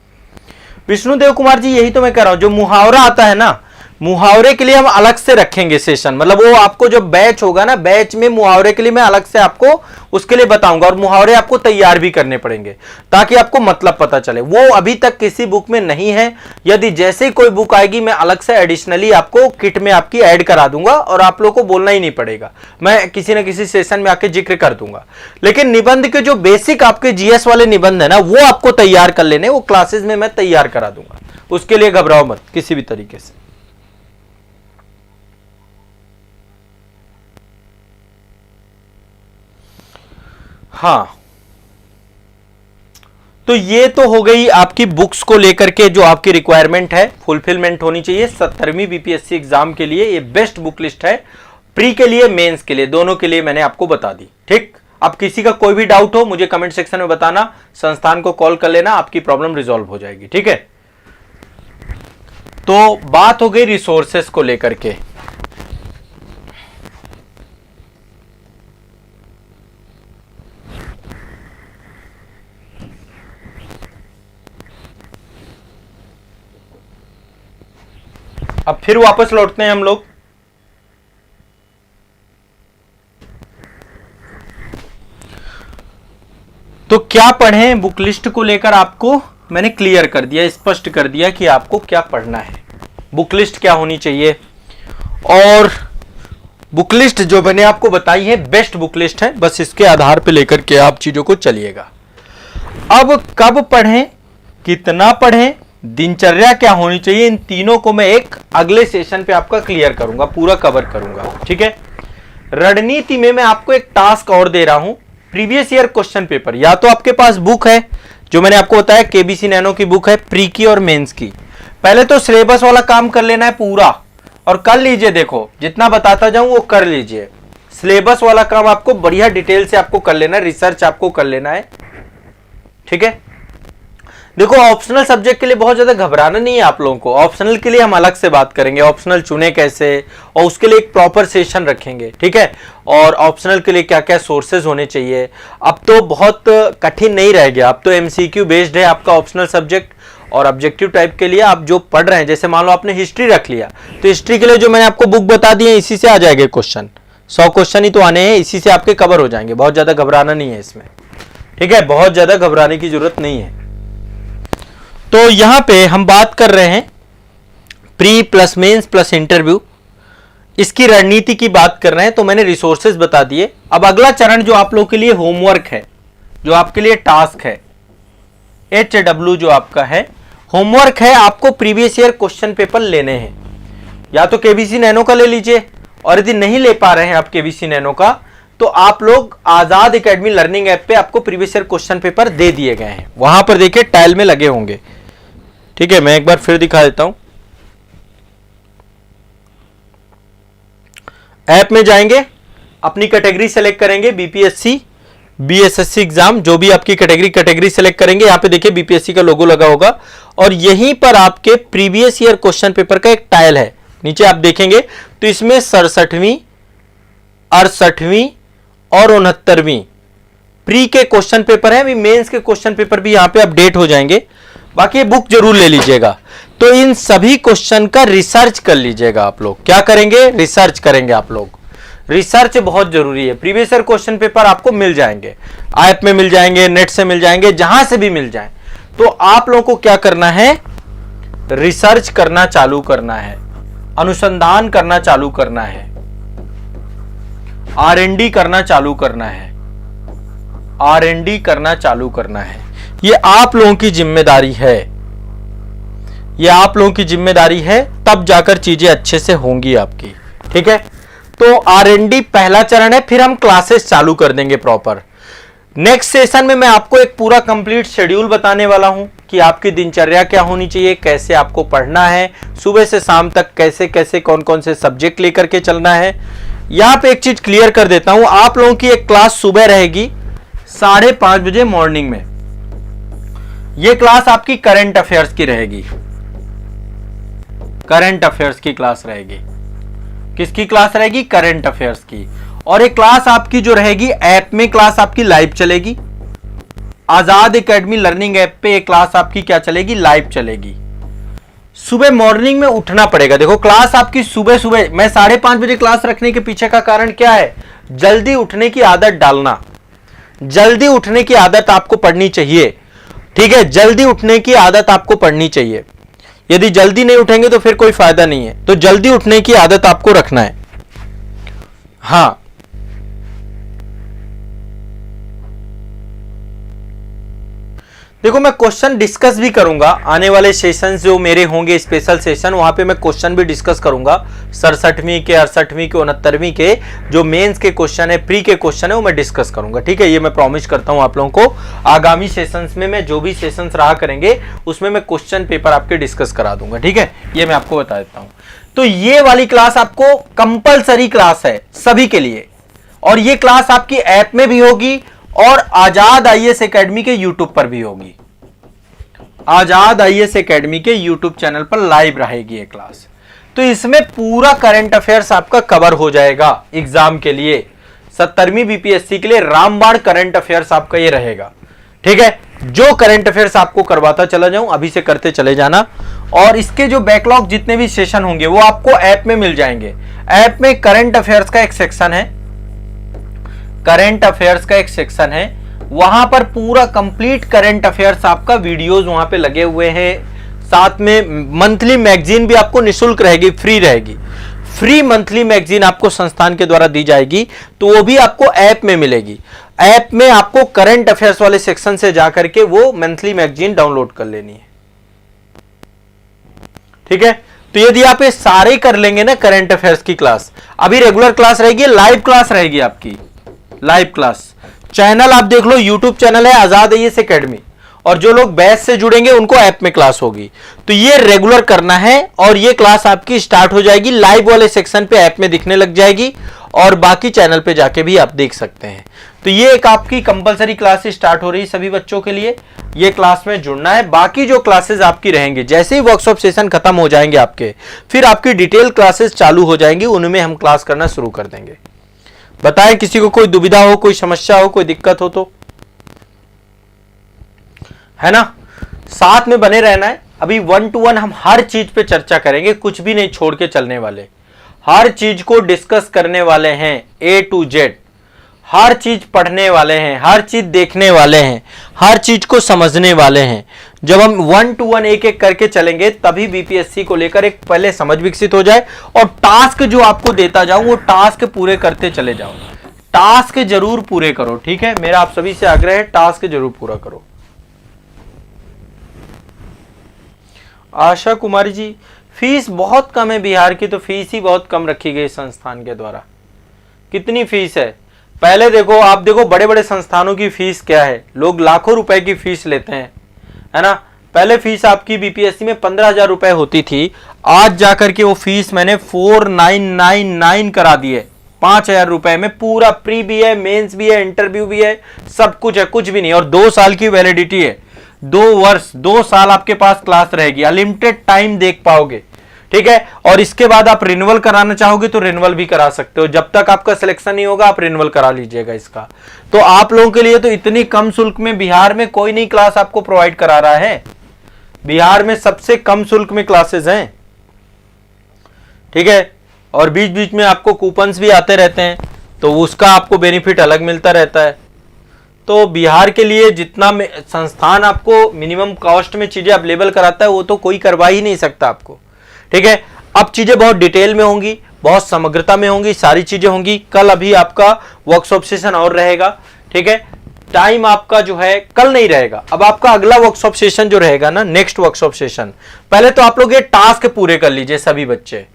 विष्णुदेव कुमार जी, यही तो मैं कह रहा हूं, जो मुहावरा आता है ना, मुहावरे के लिए हम अलग से रखेंगे सेशन, मतलब वो आपको जो बैच होगा ना, बैच में मुहावरे के लिए मैं अलग से आपको उसके लिए बताऊंगा, और मुहावरे आपको तैयार भी करने पड़ेंगे ताकि आपको मतलब पता चले। वो अभी तक किसी बुक में नहीं है। यदि जैसे ही कोई बुक आएगी मैं अलग से एडिशनली आपको किट में आपकी ऐड करा दूंगा, और आप लोगों को बोलना ही नहीं पड़ेगा, मैं किसी न किसी सेशन में आके जिक्र कर दूंगा। लेकिन निबंध के जो बेसिक आपके जीएस वाले निबंध है ना, वो आपको तैयार कर लेने, वो क्लासेस में मैं तैयार करा दूंगा, उसके लिए घबराओ मत किसी भी तरीके से। हाँ, तो ये तो हो गई आपकी बुक्स को लेकर के जो आपकी रिक्वायरमेंट है, फुलफिलमेंट होनी चाहिए 17वीं बीपीएससी एग्जाम के लिए। ये बेस्ट बुक लिस्ट है, प्री के लिए, मेंस के लिए, दोनों के लिए मैंने आपको बता दी, ठीक। अब किसी का कोई भी डाउट हो मुझे कमेंट सेक्शन में बताना, संस्थान को कॉल कर लेना, आपकी प्रॉब्लम रिजॉल्व हो जाएगी, ठीक है। तो बात हो गई रिसोर्सेस को लेकर के। अब फिर वापस लौटते हैं हम लोग। तो क्या पढ़ें, बुक लिस्ट को लेकर आपको मैंने क्लियर कर दिया, स्पष्ट कर दिया कि आपको क्या पढ़ना है, बुक लिस्ट क्या होनी चाहिए। और बुक लिस्ट जो मैंने आपको बताई है बेस्ट बुक लिस्ट है, बस इसके आधार पे लेकर के आप चीजों को चलिएगा। अब कब पढ़ें, कितना पढ़ें, दिनचर्या क्या होनी चाहिए, इन तीनों को मैं एक अगले सेशन पे आपका क्लियर करूंगा, पूरा कवर करूंगा, ठीक है। रणनीति में मैं आपको एक टास्क और दे रहा हूं, प्रीवियस ईयर क्वेश्चन पेपर, या तो आपके पास बुक है जो मैंने आपको बताया केबीसी नैनो की बुक है, प्री की और मेंस की। पहले तो सिलेबस वाला काम कर लेना है पूरा, और कर लीजिए, देखो जितना बताता जाऊं वो कर लीजिए। सिलेबस वाला काम आपको बढ़िया डिटेल से आपको कर लेना है, रिसर्च आपको कर लेना है, ठीक है। देखो ऑप्शनल सब्जेक्ट के लिए बहुत ज्यादा घबराना नहीं है आप लोगों को। ऑप्शनल के लिए हम अलग से बात करेंगे, ऑप्शनल चुने कैसे, और उसके लिए एक प्रॉपर सेशन रखेंगे, ठीक है। और ऑप्शनल के लिए क्या क्या सोर्सेज होने चाहिए। अब तो बहुत कठिन नहीं रह गया, अब तो एमसीक्यू बेस्ड है आपका ऑप्शनल सब्जेक्ट। और ऑब्जेक्टिव टाइप के लिए आप जो पढ़ रहे हैं, जैसे मान लो आपने हिस्ट्री रख लिया, तो हिस्ट्री के लिए जो मैंने आपको बुक बता दी है, इसी से आ जाएंगे क्वेश्चन। 100 क्वेश्चन ही तो आने हैं, इसी से आपके कवर हो जाएंगे। बहुत ज्यादा घबराना नहीं है इसमें, ठीक है, बहुत ज्यादा घबराने की जरूरत नहीं है। तो यहां पे हम बात कर रहे हैं pre plus mains plus interview, इसकी रणनीति की बात कर रहे हैं। तो मैंने रिसोर्सेज बता दिए। अब अगला चरण जो आप लोगों के लिए होमवर्क है, जो आपके लिए टास्क है, HW जो आपका है होमवर्क है, आपको प्रीवियस ईयर क्वेश्चन पेपर लेने हैं। या तो केबीसी नैनो का ले लीजिए, और यदि नहीं ले पा रहे हैं आप केबीसी नैनो का, तो आप लोग आजाद एकेडमी लर्निंग ऐप पे आपको प्रीवियस ईयर क्वेश्चन पेपर दे दिए गए हैं, वहां पर देखिए टाइल में लगे होंगे, ठीक है। मैं एक बार फिर दिखा देता हूं। ऐप में जाएंगे, अपनी कैटेगरी सेलेक्ट करेंगे, बीपीएससी बीएसएससी एग्जाम, जो भी आपकी कैटेगरी सेलेक्ट करेंगे। यहां पे देखिए बीपीएससी का लोगो लगा होगा, और यहीं पर आपके प्रीवियस ईयर क्वेश्चन पेपर का एक टाइल है। नीचे आप देखेंगे तो इसमें 67वीं, 68वीं और 69वीं प्री के क्वेश्चन पेपर है। अभी मेंस के क्वेश्चन पेपर भी यहां पे अपडेट हो जाएंगे। बाकी बुक जरूर ले लीजिएगा। तो इन सभी क्वेश्चन का रिसर्च कर लीजिएगा आप लोग। क्या करेंगे? रिसर्च करेंगे आप लोग। रिसर्च बहुत जरूरी है। प्रीवियस ईयर क्वेश्चन पेपर आपको मिल जाएंगे, ऐप में मिल जाएंगे, नेट से मिल जाएंगे, जहां से भी मिल जाए। तो आप लोगों को क्या करना है? रिसर्च करना चालू करना है, अनुसंधान करना चालू करना है, R&D करना चालू करना है, R&D करना चालू करना है। ये आप लोगों की जिम्मेदारी है, ये आप लोगों की जिम्मेदारी है, तब जाकर चीजें अच्छे से होंगी आपकी, ठीक है। तो R&D पहला चरण है, फिर हम क्लासेस चालू कर देंगे प्रॉपर। नेक्स्ट सेशन में मैं आपको एक पूरा कंप्लीट शेड्यूल बताने वाला हूं कि आपकी दिनचर्या क्या होनी चाहिए, कैसे आपको पढ़ना है, सुबह से शाम तक कैसे कैसे कौन कौन से सब्जेक्ट लेकर के चलना है। यहां पे एक चीज क्लियर कर देता हूं, आप लोगों की एक क्लास सुबह रहेगी 5:30 बजे मॉर्निंग में। यह क्लास आपकी करंट अफेयर्स की रहेगी, करंट अफेयर्स की क्लास रहेगी। किसकी क्लास रहेगी? करंट अफेयर्स की। और एक क्लास आपकी जो रहेगी ऐप में, क्लास आपकी लाइव चलेगी। आजाद एकेडमी लर्निंग ऐप पे एक क्लास आपकी क्या चलेगी? लाइव चलेगी। सुबह मॉर्निंग में उठना पड़ेगा। देखो क्लास आपकी सुबह सुबह, मैं 5:30 बजे क्लास रखने के पीछे का कारण क्या है? जल्दी उठने की आदत डालना। जल्दी उठने की आदत आपको पड़नी चाहिए, ठीक है। जल्दी उठने की आदत आपको पड़नी चाहिए। यदि जल्दी नहीं उठेंगे तो फिर कोई फायदा नहीं है। तो जल्दी उठने की आदत आपको रखना है। हां, देखो मैं क्वेश्चन डिस्कस भी करूंगा आने वाले सेशन जो मेरे होंगे, स्पेशल सेशन, वहां पे मैं क्वेश्चन भी डिस्कस करूंगा। 67वीं के, 68वीं के, 69वीं के जो मेंस के क्वेश्चन है, प्री के क्वेश्चन है, वो मैं डिस्कस करूंगा, ठीक है। ये मैं प्रॉमिस करता हूं आप लोगों को। आगामी सेशंस में मैं जो भी सेशंस रहा करेंगे उसमें मैं क्वेश्चन पेपर आपके डिस्कस करा दूंगा, ठीक है। ये मैं आपको बता देता हूं। तो ये वाली क्लास आपको कंपलसरी क्लास है सभी के लिए, और ये क्लास आपकी ऐप में भी होगी और आजाद आईएएस एकेडमी के यूट्यूब पर भी होगी। आजाद आईएएस एकेडमी के यूट्यूब चैनल पर लाइव रहेगी ये क्लास। तो इसमें पूरा करंट अफेयर्स आपका कवर हो जाएगा एग्जाम के लिए। 70वीं बीपीएससी के लिए रामबाण करंट अफेयर्स आपका ये रहेगा, ठीक है। जो करंट अफेयर्स आपको करवाता चला जाऊं, अभी से करते चले जाना। और इसके जो बैकलॉग जितने भी सेशन होंगे वो आपको ऐप में मिल जाएंगे। ऐप में करंट अफेयर्स का एक सेक्शन है, करंट अफेयर्स का एक सेक्शन है, वहां पर पूरा कंप्लीट करंट अफेयर्स आपका वीडियोस वहां पे लगे हुए हैं। साथ में मंथली मैगजीन भी आपको निशुल्क रहेगी, फ्री रहेगी। फ्री मंथली मैगजीन आपको संस्थान के द्वारा दी जाएगी, तो वो भी आपको ऐप में मिलेगी। ऐप में आपको करंट अफेयर्स वाले सेक्शन से जाकर के वो मंथली मैगजीन डाउनलोड कर लेनी है, ठीक है। तो यदि आप ये सारे कर लेंगे ना करंट अफेयर्स की क्लास, अभी रेगुलर क्लास रहेगी, लाइव क्लास रहेगी आपकी, लाइव क्लास। चैनल आप देख लो, यूट्यूब चैनल है आजाद आईएएस एकेडमी, और जो लोग बैच से जुड़ेंगे उनको ऐप में क्लास होगी। तो ये रेगुलर करना है, और ये क्लास आपकी स्टार्ट हो जाएगी। लाइव वाले सेक्शन पे ऐप में दिखने लग जाएगी, और बाकी चैनल पे जाके भी आप देख सकते हैं। तो ये एक आपकी कंपलसरी क्लास स्टार्ट हो रही है सभी बच्चों के लिए, ये क्लास में जुड़ना है। बाकी जो क्लासेस आपकी रहेंगे, जैसे ही वर्कशॉप सेशन खत्म हो जाएंगे आपके, फिर आपकी डिटेल क्लासेस चालू हो जाएंगी, उनमें हम क्लास करना शुरू कर देंगे। बताएं किसी को कोई दुविधा हो, कोई समस्या हो, कोई दिक्कत हो तो, है ना। साथ में बने रहना है। अभी 1 to 1 हम हर चीज पे चर्चा करेंगे, कुछ भी नहीं छोड़ के चलने वाले, हर चीज को डिस्कस करने वाले हैं, A to Z, हर चीज पढ़ने वाले हैं, हर चीज देखने वाले हैं, हर चीज को समझने वाले हैं। जब हम 1 to 1 एक एक करके चलेंगे तभी बीपीएससी को लेकर एक पहले समझ विकसित हो जाए, और टास्क जो आपको देता जाऊं वो टास्क पूरे करते चले जाओ। टास्क जरूर पूरे करो, ठीक है, मेरा आप सभी से आग्रह है, टास्क जरूर पूरा करो। आशा कुमारी जी, फीस बहुत कम है बिहार की, तो फीस ही बहुत कम रखी गई संस्थान के द्वारा। कितनी फीस है? पहले देखो, आप देखो बड़े बड़े संस्थानों की फीस क्या है, लोग लाखों रुपए की फीस लेते हैं, है ना। पहले फीस आपकी बीपीएससी में 15,000 रुपए होती थी, आज जाकर के वो फीस मैंने 4,999 करा दी है। 5,000 रुपए में पूरा प्री भी है, मेंस भी है, इंटरव्यू भी है, सब कुछ है, कुछ भी नहीं। और 2 साल की वैलिडिटी है, 2 वर्ष 2 साल आपके पास क्लास रहेगी, अनलिमिटेड टाइम देख पाओगे, ठीक है। और इसके बाद आप रिन्यूअल कराना चाहोगे तो रिन्यूअल भी करा सकते हो, जब तक आपका सिलेक्शन नहीं होगा आप रिन्यूअल करा लीजिएगा इसका। तो आप लोगों के लिए तो इतनी कम शुल्क में बिहार में कोई नहीं क्लास आपको प्रोवाइड करा रहा है, बिहार में सबसे कम शुल्क में क्लासेस हैं, ठीक है। और बीच बीच में आपको कूपन्स भी आते रहते हैं, तो उसका आपको बेनिफिट अलग मिलता रहता है। तो बिहार के लिए जितना संस्थान आपको मिनिमम कॉस्ट में चीजें अवेलेबल कराता है वो तो कोई करवा ही नहीं सकता आपको, ठीक है। अब चीजें बहुत डिटेल में होंगी, बहुत समग्रता में होंगी, सारी चीजें होंगी। कल अभी आपका वर्कशॉप सेशन और रहेगा, ठीक है। टाइम आपका जो है कल नहीं रहेगा, अब आपका अगला वर्कशॉप सेशन जो रहेगा ना, नेक्स्ट वर्कशॉप सेशन, पहले तो आप लोग ये टास्क पूरे कर लीजिए सभी बच्चे,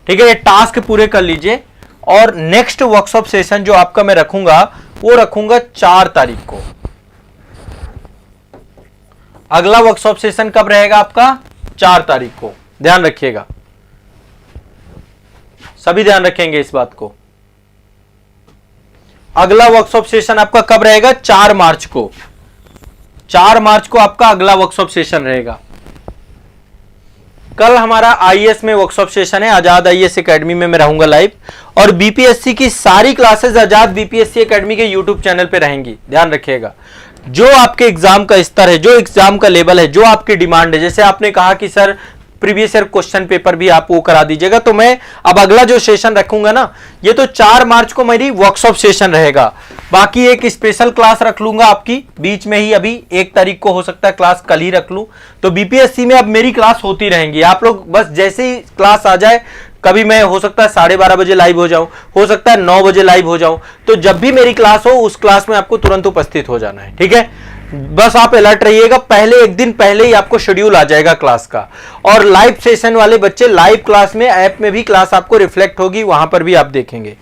ठीक है, ये टास्क पूरे कर लीजिए। और नेक्स्ट वर्कशॉप सेशन जो आपका मैं रखूंगा वो रखूंगा 4 तारीख को। अगला वर्कशॉप सेशन कब रहेगा आपका? 4 तारीख को, ध्यान रखिएगा, सभी ध्यान रखेंगे इस बात को। अगला वर्कशॉप सेशन आपका कब रहेगा? 4 मार्च को। 4 मार्च को आपका अगला वर्कशॉप सेशन रहेगा। कल हमारा आईएएस में वर्कशॉप सेशन है, आजाद आईएएस एकेडमी में मैं रहूंगा लाइव, और बीपीएससी की सारी क्लासेस आजाद बीपीएससी एकेडमी के यूट्यूब चैनल पे रहेंगी, ध्यान रखिएगा। जो आपके एग्जाम का स्तर है, जो एग्जाम का लेवल है, जो आपकी डिमांड है, जैसे आपने कहा कि sir previous year question paper भी आप वो करा दीजिएगा, तो मैं अब अगला जो सेशन रखूंगा ना, ये तो 4 मार्च को मेरी वर्कशॉप सेशन रहेगा। बाकी एक स्पेशल क्लास रख लूंगा आपकी बीच में ही, अभी 1 तारीख को हो सकता है क्लास कल ही रख लूं। तो बीपीएससी में अब मेरी क्लास होती रहेंगी, आप लोग बस जैसे ही क्लास आ जाए, कभी मैं हो सकता है 12:30 बजे लाइव हो जाऊं, हो सकता है 9 बजे लाइव हो जाऊं, तो जब भी मेरी क्लास हो उस क्लास में आपको तुरंत उपस्थित हो जाना है, ठीक है। बस आप अलर्ट रहिएगा, पहले 1 दिन पहले ही आपको शेड्यूल आ जाएगा क्लास का। और लाइव सेशन वाले बच्चे लाइव क्लास में, ऐप में भी क्लास आपको रिफ्लेक्ट होगी, वहां पर भी आप देखेंगे।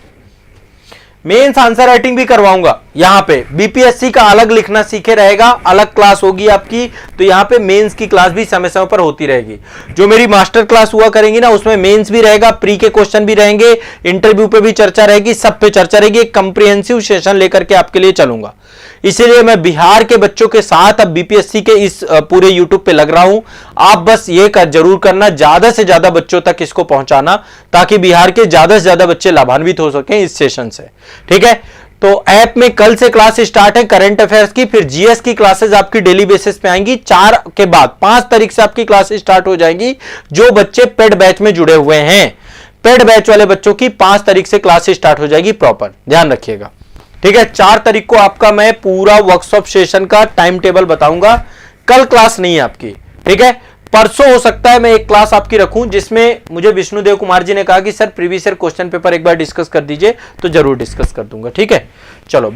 मेंस आंसर राइटिंग भी करवाऊंगा यहां पे, बीपीएससी का अलग लिखना सीखे रहेगा, अलग क्लास होगी आपकी, तो यहां पे मेंस की क्लास भी समय समय पर होती रहेगी। जो मेरी मास्टर क्लास हुआ करेंगी ना, उसमें मेंस भी रहेगा, प्री के क्वेश्चन भी रहेंगे, इंटरव्यू पे भी चर्चा रहेगी, सब पे चर्चा रहेगी। एक कंप्रिहेंसिव सेशन लेकर के आपके लिए चलूंगा, इसीलिए मैं बिहार के बच्चों के साथ अब बीपीएससी के इस पूरे यूट्यूब पे लग रहा हूं। आप बस ये जरूर करना, ज्यादा से ज्यादा बच्चों तक इसको पहुंचाना, ताकि बिहार के ज्यादा से ज्यादा बच्चे लाभान्वित हो सकें इस सेशन से, ठीक है। तो ऐप में कल से क्लास स्टार्ट है करंट अफेयर्स की, फिर जीएस की क्लासेस आपकी डेली बेसिस पे आएंगी। 4 के बाद 5 तारीख से आपकी क्लास स्टार्ट हो जाएंगी। जो बच्चे पेड बैच में जुड़े हुए हैं, पेड बैच वाले बच्चों की 5 तारीख से क्लास स्टार्ट हो जाएगी प्रॉपर, ध्यान रखिएगा, ठीक है। 4 तारीख को आपका मैं पूरा वर्कशॉप सेशन का टाइम टेबल बताऊंगा। कल क्लास नहीं है आपकी, ठीक है। परसों हो सकता है मैं एक क्लास आपकी रखूं, जिसमें मुझे विष्णुदेव कुमार जी ने कहा कि sir previous year question paper एक बार डिस्कस कर दीजिए, तो जरूर डिस्कस कर दूंगा, ठीक है। चलो।